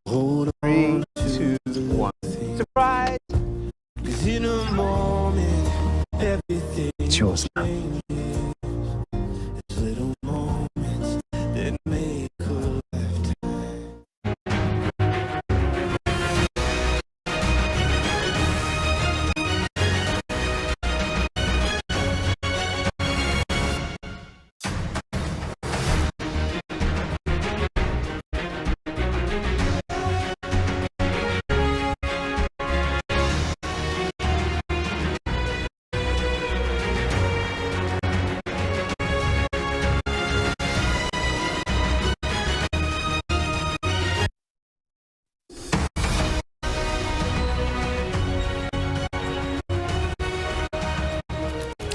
Hold on to one thing. Surprise! 'Cause in a moment, everything it's yours now. It's little moments that make a lifetime.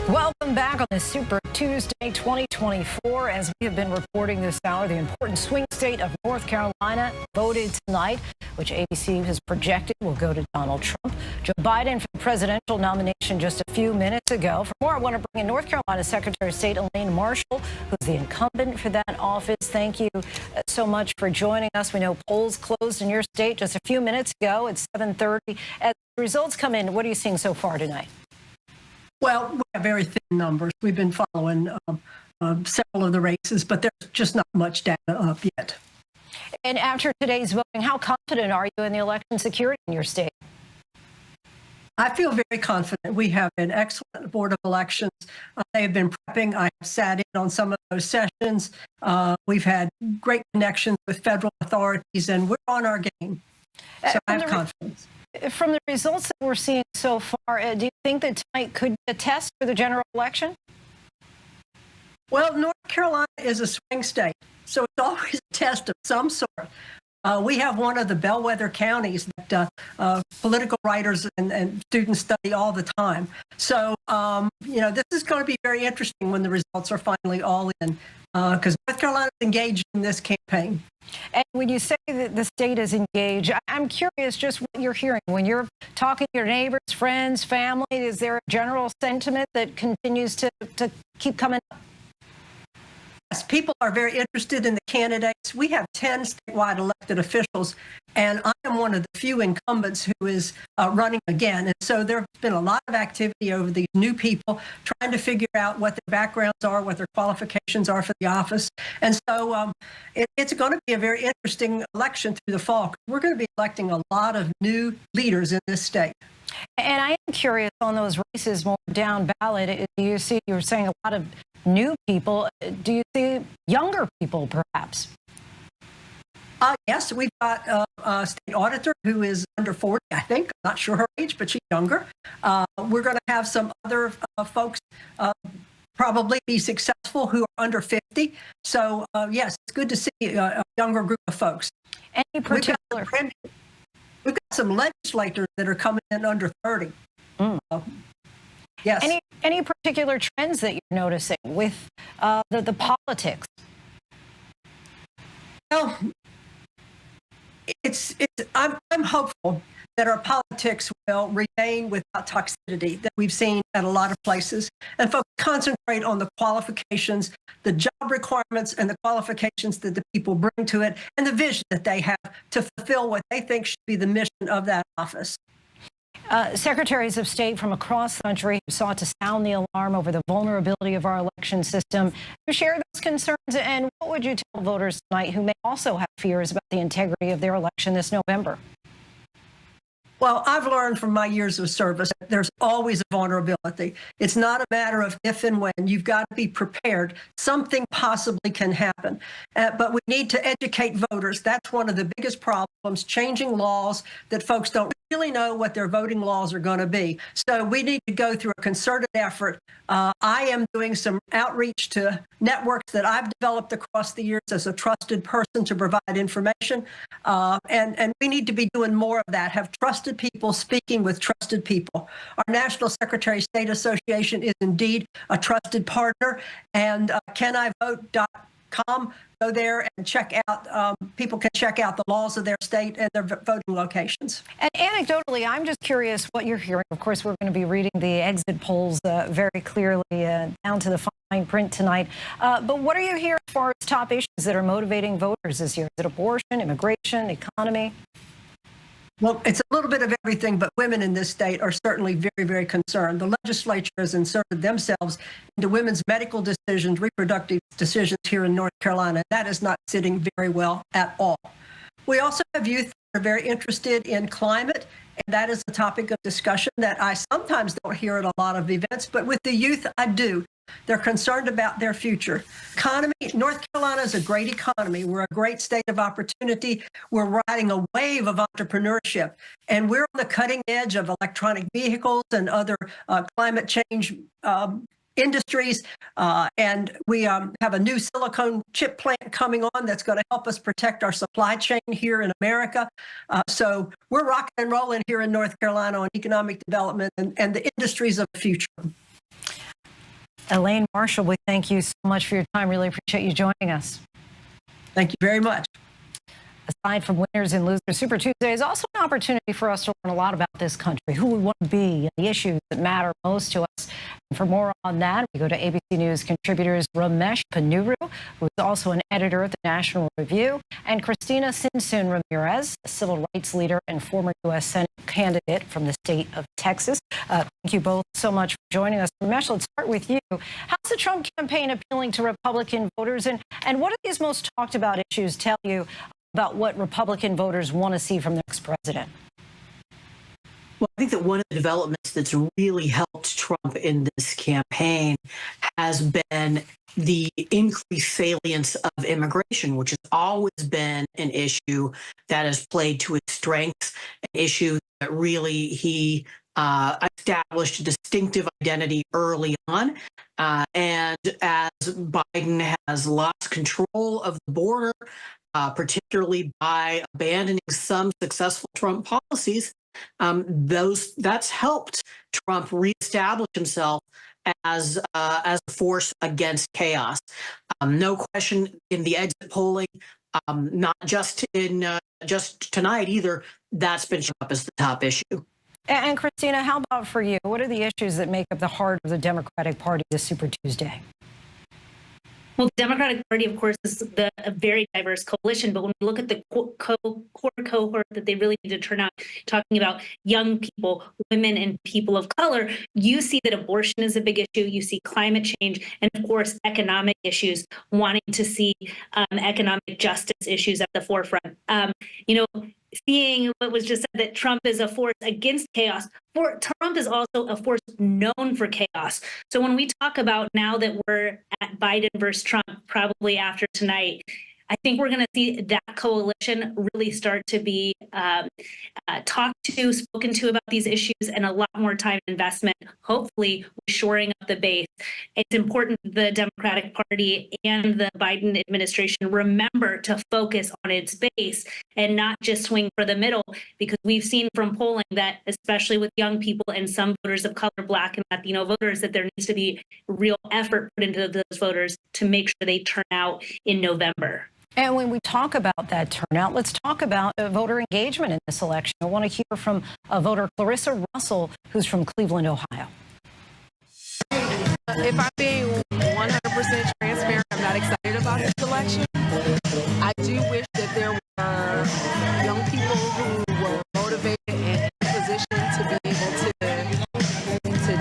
Welcome back on this Super Tuesday 2024. As we have been reporting this hour, the important swing state of North Carolina voted tonight, which ABC has projected will go to Donald Trump. Joe Biden for the presidential nomination just a few minutes ago. For more, I want to bring in North Carolina Secretary of State Elaine Marshall, who's the incumbent for that office. Thank you so much for joining us. We know polls closed in your state just a few minutes ago at 7:30. As the results come in, what are you seeing so far tonight? Well, we have very thin numbers. We've been following several of the races, but there's just not much data up yet. And after today's voting, how confident are you in the election security in your state? I feel very confident. We have an excellent Board of Elections. They have been prepping. I have sat in on some of those sessions. We've had great connections with federal authorities, and we're on our game. So I have confidence. From the results that we're seeing so far, do you think that tonight could be a test for the general election? Well, North Carolina is a swing state, so it's always a test of some sort. We have one of the bellwether counties that political writers and students study all the time. So, this is going to be very interesting when the results are finally all in, because North Carolina is engaged in this campaign. And when you say that the state is engaged, I'm curious just what you're hearing. When you're talking to your neighbors, friends, family, is there a general sentiment that continues to keep coming up? Yes, people are very interested in the candidates. We have 10 statewide elected officials, and I am one of the few incumbents who is running again. And so there's been a lot of activity over these new people trying to figure out what their backgrounds are, what their qualifications are for the office. And so it's going to be a very interesting election through the fall. We're going to be electing a lot of new leaders in this state. And I am curious on those races more down ballot. Do you see, you were saying a lot of new people. Do you see younger people perhaps? Yes, we've got a state auditor who is under 40, I think. I'm not sure her age, but she's younger. We're going to have some other folks probably be successful who are under 50. So, yes, it's good to see a younger group of folks. Any particular? We've got some legislators that are coming in under 30. Yes. Any particular trends that you're noticing with the politics? Well, I'm hopeful that our politics will remain without toxicity that we've seen at a lot of places, and folks concentrate on the qualifications, the job requirements, and the qualifications that the people bring to it, and the vision that they have to fulfill what they think should be the mission of that office. Secretaries of state from across the country have sought to sound the alarm over the vulnerability of our election system. You share those concerns, and what would you tell voters tonight who may also have fears about the integrity of their election this November? Well, I've learned from my years of service that there's always a vulnerability. It's not a matter of if and when. You've got to be prepared. Something possibly can happen. But we need to educate voters. That's one of the biggest problems, changing laws that folks don't really know what their voting laws are going to be. So we need to go through a concerted effort. I am doing some outreach to networks that I've developed across the years as a trusted person to provide information. And we need to be doing more of that, have trusted people speaking with trusted people. Our National Secretary of State Association is indeed a trusted partner, and canivote.com. Go there and check out, people can check out the laws of their state and their voting locations. And anecdotally, I'm just curious what you're hearing. Of course, we're going to be reading the exit polls very clearly down to the fine print tonight. But what are you hearing as far as top issues that are motivating voters this year? Is it abortion, immigration, economy? Well, it's a little bit of everything, but women in this state are certainly very, very concerned. The legislature has inserted themselves into women's medical decisions, reproductive decisions here in North Carolina. That is not sitting very well at all. We also have youth that are very interested in climate, and that is a topic of discussion that I sometimes don't hear at a lot of events, but with the youth, I do. They're concerned about their future. Economy, North Carolina is a great economy. We're a great state of opportunity. We're riding a wave of entrepreneurship, and we're on the cutting edge of electronic vehicles and other climate change industries. And we have a new silicone chip plant coming on that's going to help us protect our supply chain here in America. So we're rocking and rolling here in North Carolina on economic development and the industries of the future. Elaine Marshall, we thank you so much for your time. Really appreciate you joining us. Thank you very much. Aside from winners and losers, Super Tuesday is also an opportunity for us to learn a lot about this country, who we want to be, and the issues that matter most to us. And for more on that, we go to ABC News contributors Ramesh Panuru, who is also an editor at the National Review, and Christina Sinsun Ramirez, a civil rights leader and former U.S. Senate candidate from the state of Texas. Thank you both so much for joining us. Ramesh, let's start with you. How's the Trump campaign appealing to Republican voters, and what do these most talked about issues tell you about what Republican voters want to see from the next president? Well, I think that one of the developments that's really helped Trump in this campaign has been the increased salience of immigration, which has always been an issue that has played to his strengths, an issue that really he established a distinctive identity early on. And as Biden has lost control of the border, particularly by abandoning some successful Trump policies, that's helped Trump reestablish himself as a force against chaos. No question in the exit polling, not just tonight either, that's been shown up as the top issue. And Christina, how about for you? What are the issues that make up the heart of the Democratic Party this Super Tuesday? Well, the Democratic Party, of course, is a very diverse coalition. But when we look at the core cohort that they really need to turn out, talking about young people, women, and people of color, you see that abortion is a big issue. You see climate change and, of course, economic issues, wanting to see economic justice issues at the forefront. Seeing what was just said, that Trump is a force against chaos. Trump is also a force known for chaos. So when we talk about now that we're at Biden versus Trump, probably after tonight, I think we're going to see that coalition really start to be talked to, spoken to about these issues, and a lot more time investment, hopefully shoring up the base. It's important the Democratic Party and the Biden administration remember to focus on its base and not just swing for the middle, because we've seen from polling that, especially with young people and some voters of color, Black and Latino voters, that there needs to be real effort put into those voters to make sure they turn out in November. And when we talk about that turnout, let's talk about voter engagement in this election. I want to hear from voter Clarissa Russell, who's from Cleveland, Ohio. If I'm being 100% transparent, I'm not excited about this election. I do wish that there were young people who were motivated and in a position to be able to take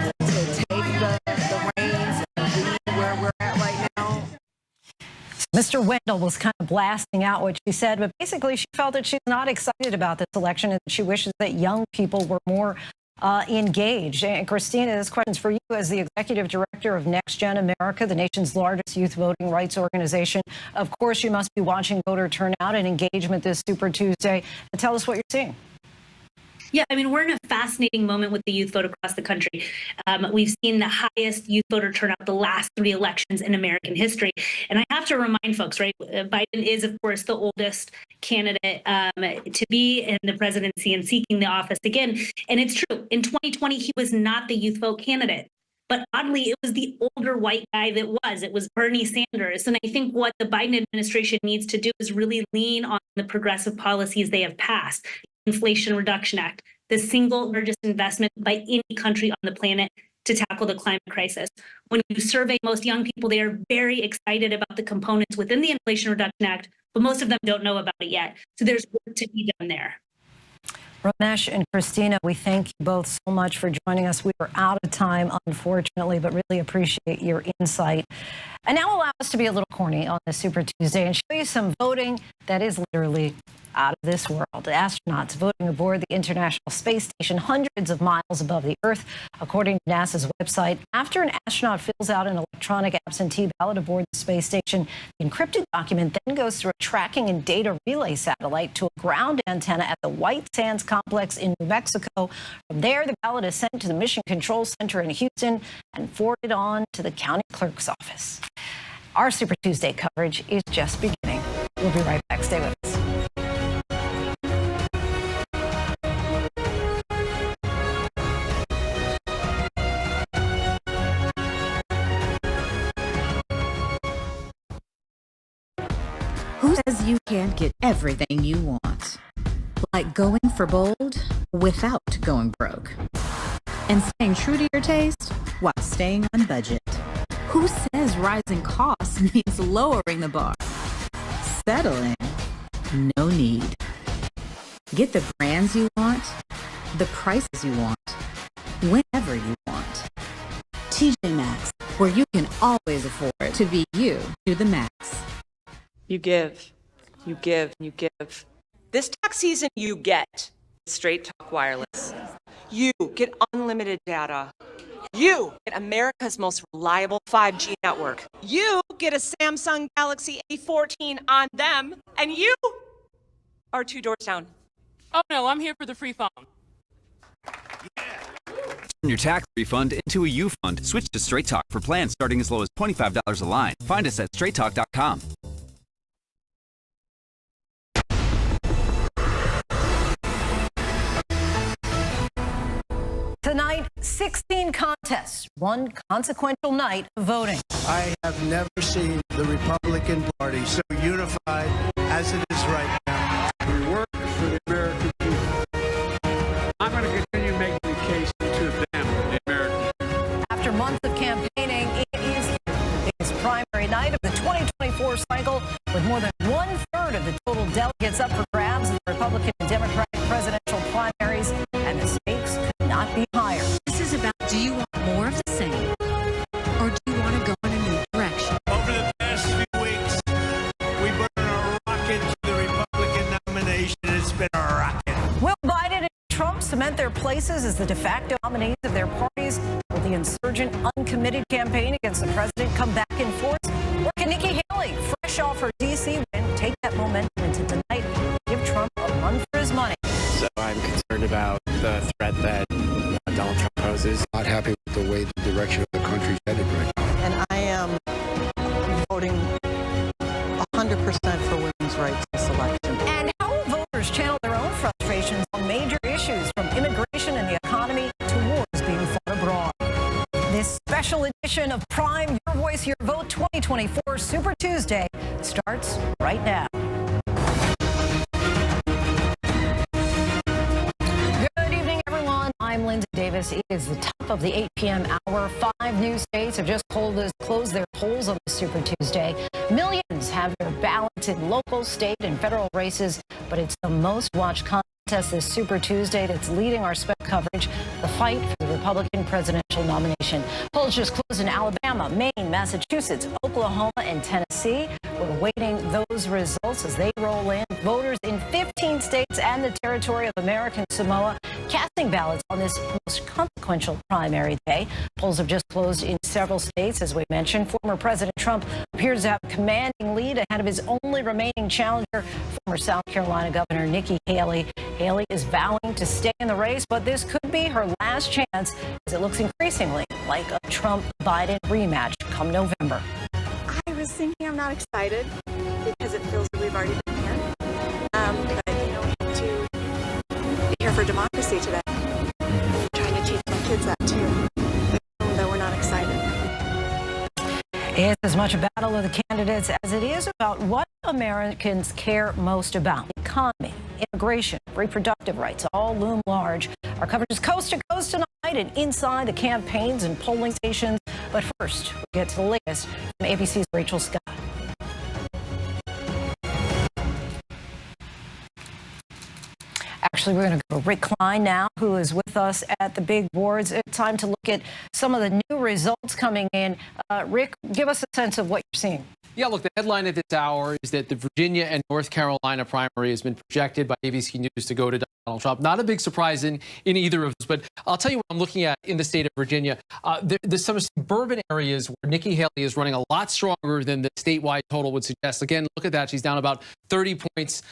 the reins and lead where we're at right now. Mr. Wendell was kind of blasting out what she said, but basically she felt that she's not excited about this election and she wishes that young people were more engaged. And Christina, this question's for you as the executive director of Next Gen America, the nation's largest youth voting rights organization. Of course, you must be watching voter turnout and engagement this Super Tuesday. Tell us what you're seeing. Yeah, I mean, we're in a fascinating moment with the youth vote across the country. We've seen the highest youth voter turnout the last 3 elections in American history. And I have to remind folks, right, Biden is, of course, the oldest candidate to be in the presidency and seeking the office again. And it's true. In 2020, he was not the youth vote candidate. But oddly, it was the older white guy that was. It was Bernie Sanders. And I think what the Biden administration needs to do is really lean on the progressive policies they have passed. Inflation Reduction Act, the single largest investment by any country on the planet to tackle the climate crisis. When you survey most young people, they are very excited about the components within the Inflation Reduction Act, but most of them don't know about it yet. So there's work to be done there. Ramesh and Christina, we thank you both so much for joining us. We were out of time, unfortunately, but really appreciate your insight. And now allow us to be a little corny on this Super Tuesday and show you some voting that is literally out of this world. The astronauts voting aboard the International Space Station hundreds of miles above the Earth. According to NASA's website, after an astronaut fills out an electronic absentee ballot aboard the space station, the encrypted document then goes through a tracking and data relay satellite to a ground antenna at the White Sands complex in New Mexico. From there, the ballot is sent to the Mission Control Center in Houston and forwarded on to the county clerk's office. Our Super Tuesday coverage is just beginning. We'll be right back. Stay with us. Who says you can't get everything you want? Like going for bold without going broke. And staying true to your taste while staying on budget. Who says rising costs means lowering the bar? Settling? No need. Get the brands you want, the prices you want, whenever you want. TJ Maxx, where you can always afford to be you to the max. You give, you give, you give. This tax season, you get Straight Talk Wireless. You get unlimited data. You get America's most reliable 5G network. You get a Samsung Galaxy A14 on them, and you are 2 doors down. Oh no, I'm here for the free phone. Turn your tax refund into a U-Fund. Switch to Straight Talk for plans starting as low as $25 a line. Find us at straighttalk.com. Tonight, 16 contests, one consequential night of voting. I have never seen the Republican Party so unified as it is right now. We work for the American people. I'm going to continue making the case to them, the American. After months of campaigning, it is the biggest primary night of the 2024 cycle, with more than 1/3 of the total delegates up for grabs in the Republican and Democratic presidential primaries, and the stakes could not be higher. This is about, do you want more of the same? Or do you want to go in a new direction? Over the past few weeks, we put a rocket to the Republican nomination. It's been a rocket. Will Biden and Trump cement their places as the de facto nominees of their parties? Will the insurgent, uncommitted campaign against the president come back in force? Or can Nikki Haley, fresh off her D.C. win, take that momentum into tonight and give Trump a run for his money? So I'm concerned about the threat that Donald Trump poses. Not happy with the way the direction of the country's headed right now. And I am voting 100% for women's rights in this election. And how will voters channel their own frustrations on major issues, from immigration and the economy to wars being fought abroad? This special edition of Prime Your Voice, Your Vote 2024 Super Tuesday starts right now. Good evening, everyone. I'm Linda Davis. It is the top of the 8 p.m. hour. 5 new states have just closed their polls on this Super Tuesday. Millions have their ballots in local, state, and federal races, but it's the most watched contest this Super Tuesday that's leading our special coverage, the fight for the Republican presidential nomination. Polls just closed in Alabama, Maine, Massachusetts, Oklahoma, and Tennessee. We're awaiting those results as they roll in. Voters in 15 states and the territory of American Samoa casting ballots on this most consequential primary day. Polls have just closed in several states, as we mentioned. Former President Trump appears to have a commanding lead ahead of his only remaining challenger, former South Carolina Governor Nikki Haley. Haley is vowing to stay in the race, but this could be her last chance, as it looks increasingly like a Trump-Biden rematch come November. I was thinking I'm not excited because it feels like we've already been here. But, you know, we have to be here for democracy today. I'm trying to teach my kids that, too, that we're not excited. It's as much a battle of the candidates as it is about what Americans care most about. The economy, immigration, reproductive rights all loom large. Our coverage is coast to coast tonight and inside the campaigns and polling stations. But first, we'll get to the latest from ABC's Rachel Scott. Actually, we're going to go to Rick Klein now, who is with us at the big boards. It's time to look at some of the new results coming in. Rick, give us a sense of what you're seeing. Yeah, look, the headline at this hour is that the Virginia and North Carolina primary has been projected by ABC News to go to Donald Trump. Not a big surprise in either of those, but I'll tell you what I'm looking at in the state of Virginia. There's some suburban areas where Nikki Haley is running a lot stronger than the statewide total would suggest. Again, look at that. She's down about 30 points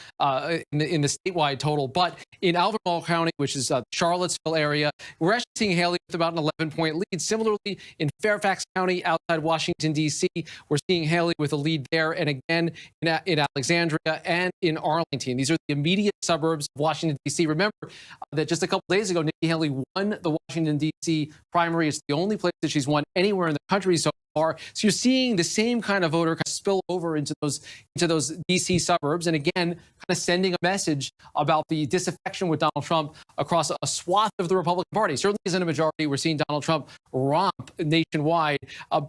in the statewide total. But in Albemarle County, which is the Charlottesville area, we're actually seeing Haley with about an 11-point lead. Similarly, in Fairfax County, outside Washington, D.C., we're seeing Haley with a lead there. And again, in Alexandria and in Arlington. These are the immediate suburbs of Washington, D.C. Remember that just a couple days ago, Nikki Haley won the Washington, D.C. primary. It's the only place that she's won anywhere in the country. So far. So you're seeing the same kind of voter spill over into those D.C. suburbs, and again, kind of sending a message about the disaffection with Donald Trump across a swath of the Republican Party. Certainly isn't a majority. We're seeing Donald Trump romp nationwide,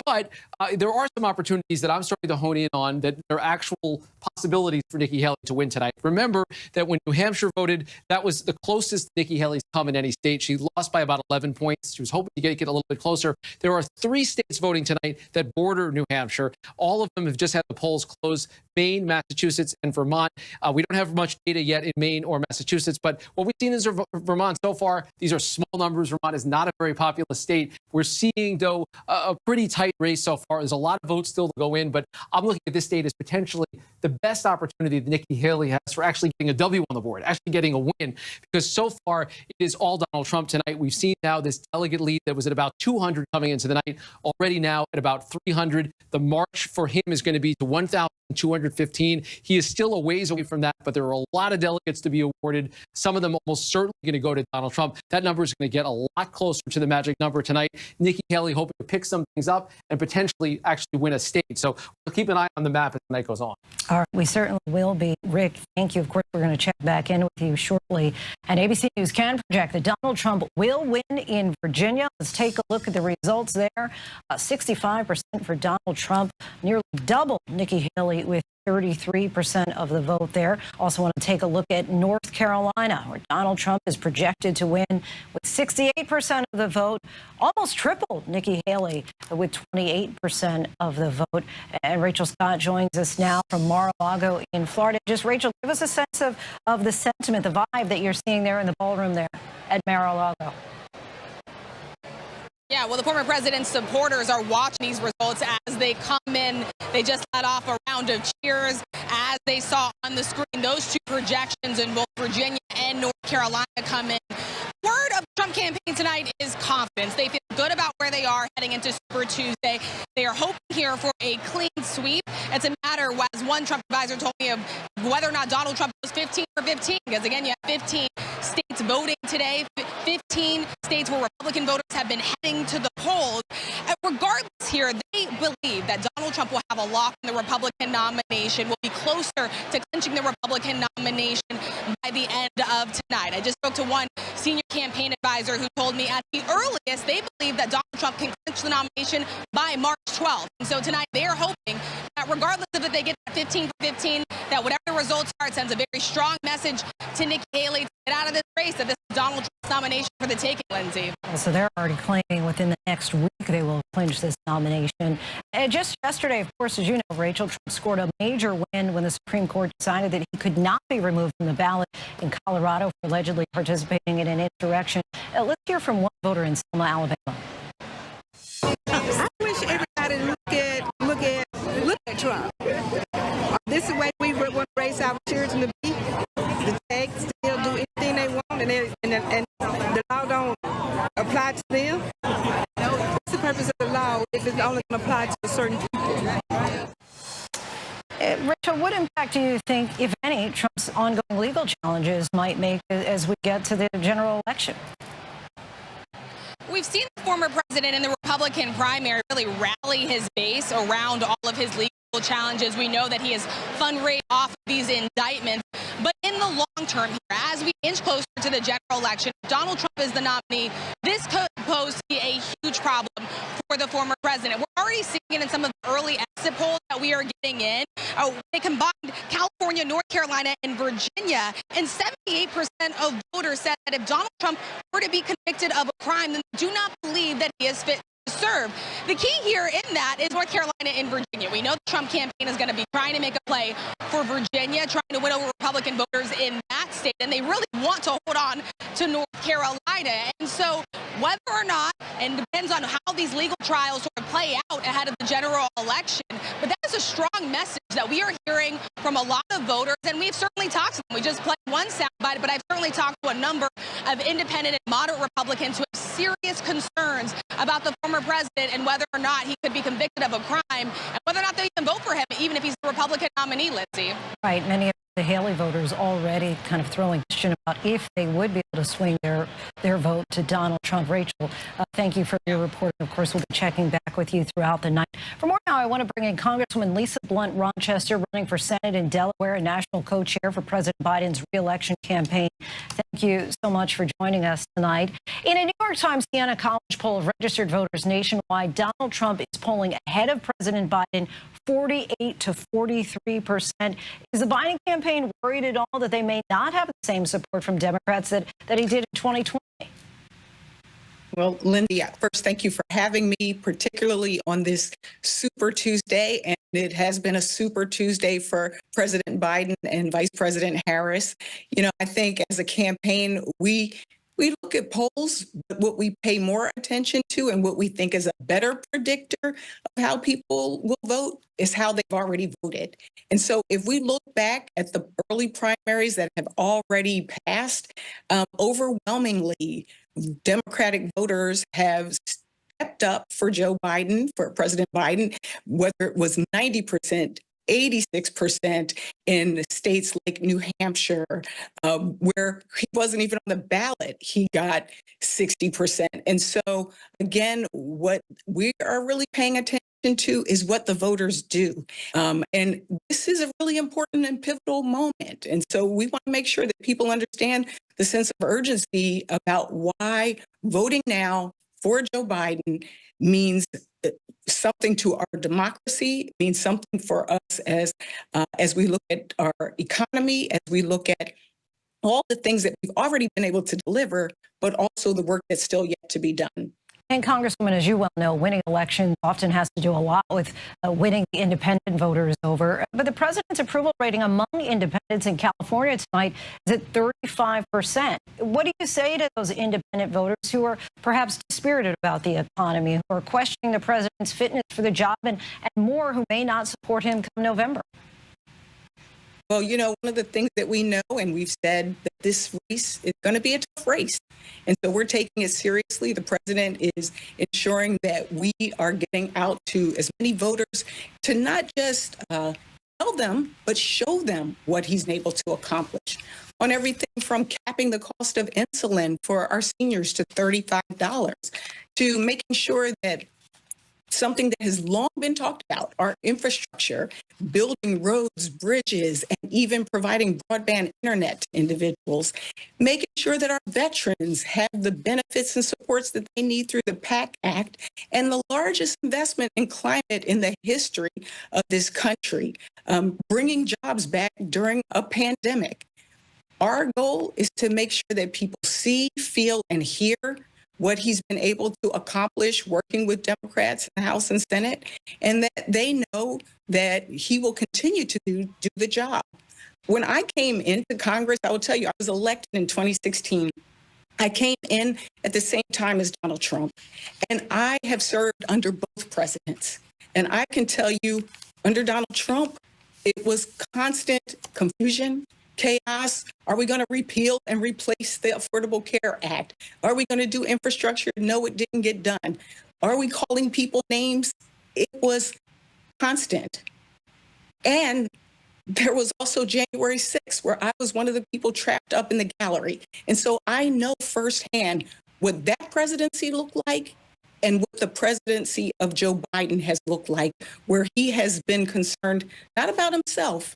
but there are some opportunities that I'm starting to hone in on that there are actual possibilities for Nikki Haley to win tonight. Remember that when New Hampshire voted, that was the closest Nikki Haley's come in any state. She lost by about 11 points. She was hoping to get a little bit closer. There are 3 states voting tonight that border New Hampshire. All of them have just had the polls closed: Maine, Massachusetts, and Vermont. We don't have much data yet in Maine or Massachusetts, but what we've seen in Vermont so far, these are small numbers. Vermont is not a very populous state. We're seeing, though, a pretty tight race so far. There's a lot of votes still to go in, but I'm looking at this state as potentially the best opportunity that Nikki Haley has for actually getting a W on the board, actually getting a win, because so far it is all Donald Trump tonight. We've seen now this delegate lead that was at about 200 coming into the night, already now at about 300. The march for him is going to be to 1,215. He is still a ways away from that, but there are a lot of delegates to be awarded. Some of them almost certainly going to go to Donald Trump. That number is going to get a lot closer to the magic number tonight. Nikki Haley hoping to pick some things up and potentially actually win a state. So we'll keep an eye on the map as the night goes on. All right, we certainly will be. Rick, thank you. Of course, we're going to check back in with you shortly. And ABC News can project that Donald Trump will win in Virginia. Let's take a look at the results there. 65% for Donald Trump, nearly double Nikki Haley with 33% of the vote there. Also want to take a look at North Carolina, where Donald Trump is projected to win with 68% of the vote, almost triple Nikki Haley with 28% of the vote. And Rachel Scott joins us now from Mar-a-Lago in Florida. Just, Rachel, give us a sense of the sentiment, the vibe that you're seeing there in the ballroom there at Mar-a-Lago. Yeah, well, the former president's supporters are watching these results as they come in. They just let off a round of cheers as they saw on the screen those 2 projections in both Virginia and North Carolina come in. Word of the Trump campaign tonight is confidence. They feel good about where they are heading into Super Tuesday. They are hoping here for a clean sweep. It's a matter, as one Trump advisor told me, of whether or not Donald Trump goes 15 for 15, because again, you have 15 states voting today, 15 states where Republican voters have been heading to the polls. And regardless here, they believe that Donald Trump will have a lock in the Republican nomination, will be closer to clinching the Republican nomination by the end of tonight. I just spoke to one senior campaign advisor who told me at the earliest they believe that Donald Trump can clinch the nomination by March 12th. And so tonight they are hoping that regardless of if they get 15 for 15, that whatever the results are, it sends a very strong message to Nikki Haley to get out of this race, that this is Donald Trump's nomination for the taking, Lindsay. So they're already claiming within the next week they will clinch this nomination. And just yesterday, of course, as you know, Rachel, Trump scored a major win when the Supreme Court decided that he could not be removed from the ballot in Colorado for allegedly participating in an insurrection. Let's hear from one voter in Selma, Alabama. I wish everybody look at Trump. This is the way we want to raise our children to be. The take still do anything they want, and the law don't apply to them. What's the purpose of the law if it's only going to apply to certain people? Rachel, what impact do you think, if any, Trump's ongoing legal challenges might make as we get to the general election? We've seen the former president in the Republican primary really rally his base around all of his legal challenges. We know that he has fundraised off of these indictments. But in the long term here, as we inch closer to the general election, if Donald Trump is the nominee, this could pose to be a huge problem for the former president. We're already seeing it in some of the early exit polls that we are getting in. They combined California, North Carolina, and Virginia, and 78% of voters said that if Donald Trump were to be convicted of a crime, then they do not believe that he is fit to serve. The key here in that is North Carolina and Virginia. We know the Trump campaign is going to be trying to make a play for Virginia, trying to win over Republican voters in that state, and they really want to hold on to North Carolina. And so whether or not, and depends on how these legal trials sort of play out ahead of the general election, but that is a strong message that we are hearing from a lot of voters, and we've certainly talked to them. We just played one soundbite, but I've certainly talked to a number of independent and moderate Republicans who have serious concerns about the former president and whether or not he could be convicted of a crime, and whether or not they even vote for him, even if he's the Republican nominee, Lindsay. Right, many of the Haley voters already kind of throwing question about if they would be able to swing their vote to Donald Trump. Rachel, thank you for your report. Of course, we'll be checking back with you throughout the night. For more now, I want to bring in Congresswoman Lisa Blunt Rochester, running for Senate in Delaware and national co-chair for President Biden's re-election campaign. Thank you so much for joining us tonight. In a New York Times Siena College poll of registered voters nationwide, Donald Trump is polling ahead of President Biden 48 to 43%. Is the Biden campaign worried at all that they may not have the same support from Democrats that he did in 2020? Well, Lindy, first, thank you for having me, particularly on this Super Tuesday. And it has been a Super Tuesday for President Biden and Vice President Harris. You know, I think as a campaign, we look at polls, but what we pay more attention to and what we think is a better predictor of how people will vote is how they've already voted. And so if we look back at the early primaries that have already passed, overwhelmingly, Democratic voters have stepped up for Joe Biden, for President Biden, whether it was 90%, 86% in states like New Hampshire, where he wasn't even on the ballot, he got 60%. And so, again, what we are really paying attention to is what the voters do. And this is a really important and pivotal moment. And so we want to make sure that people understand the sense of urgency about why voting now for Joe Biden means something to our democracy, means something for us as we look at our economy, as we look at all the things that we've already been able to deliver, but also the work that's still yet to be done. And Congresswoman, as you well know, winning elections often has to do a lot with winning the independent voters over. But the president's approval rating among independents in California tonight is at 35%. What do you say to those independent voters who are perhaps dispirited about the economy, who are questioning the president's fitness for the job, and more who may not support him come November? Well, you know, one of the things that we know, and we've said that this race is going to be a tough race. And so we're taking it seriously. The president is ensuring that we are getting out to as many voters to not just tell them, but show them what he's been able to accomplish on everything from capping the cost of insulin for our seniors to $35, to making sure that something that has long been talked about, our infrastructure, building roads, bridges, and even providing broadband internet to individuals, making sure that our veterans have the benefits and supports that they need through the PACT Act, and the largest investment in climate in the history of this country, bringing jobs back during a pandemic. Our goal is to make sure that people see, feel, and hear what he's been able to accomplish working with Democrats in the House and Senate, and that they know that he will continue to do the job. When I came into Congress, I will tell you, I was elected in 2016. I came in at the same time as Donald Trump, and I have served under both presidents. And I can tell you, under Donald Trump, it was constant confusion, chaos. Are we going to repeal and replace the Affordable Care Act? Are we going to do infrastructure? No, it didn't get done. Are we calling people names? It was constant. And there was also January 6th, where I was one of the people trapped up in the gallery. And so I know firsthand what that presidency looked like and what the presidency of Joe Biden has looked like, where he has been concerned not about himself,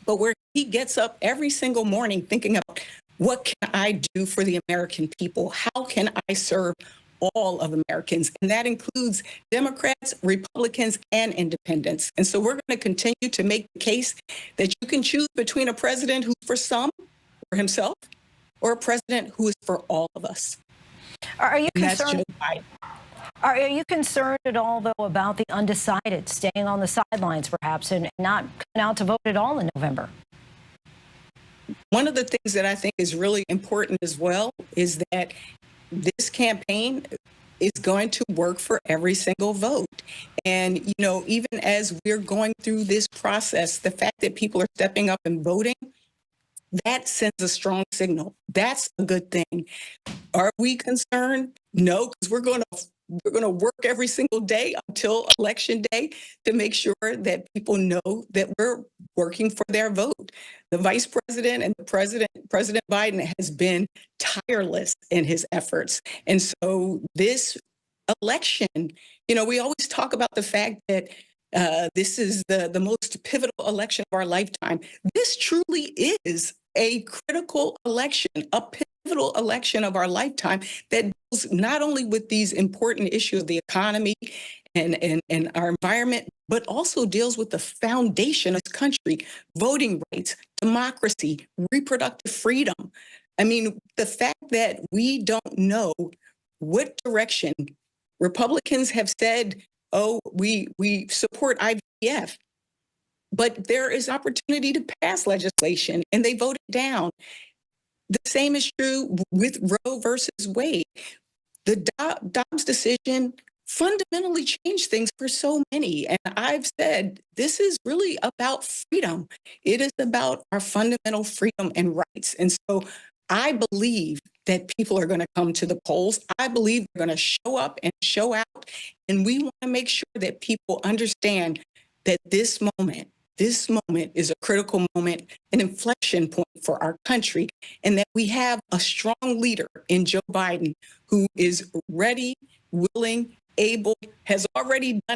but where he gets up every single morning thinking about, what can I do for the American people? How can I serve all of Americans? And that includes Democrats, Republicans, and independents. And so we're going to continue to make the case that you can choose between a president who's for some, for himself, or a president who is for all of us. Are you concerned? Are you concerned at all, though, about the undecided staying on the sidelines, perhaps, and not coming out to vote at all in November? One of the things that I think is really important as well is that this campaign is going to work for every single vote. And, you know, even as we're going through this process, the fact that people are stepping up and voting, that sends a strong signal. That's a good thing. Are we concerned? No, because we're going to we're going to work every single day until election day to make sure that people know that we're working for their vote. The vice president and the President Biden has been tireless in his efforts. And so this election, we always talk about the fact that this is the most pivotal election of our lifetime. This truly is a critical election, a pivotal election of our lifetime that deals not only with these important issues of the economy and our environment, but also deals with the foundation of this country, voting rights, democracy, reproductive freedom. I mean, the fact that we don't know what direction Republicans have said, oh, we support IVF, but there is opportunity to pass legislation and they voted down. The same is true with Roe versus Wade. The Dobbs decision fundamentally changed things for so many. And I've said, this is really about freedom. It is about our fundamental freedom and rights. And so I believe that people are going to come to the polls. I believe they're going to show up and show out. And we want to make sure that people understand that this moment is a critical moment, an inflection point for our country, and that we have a strong leader in Joe Biden who is ready, willing, able, has already done it.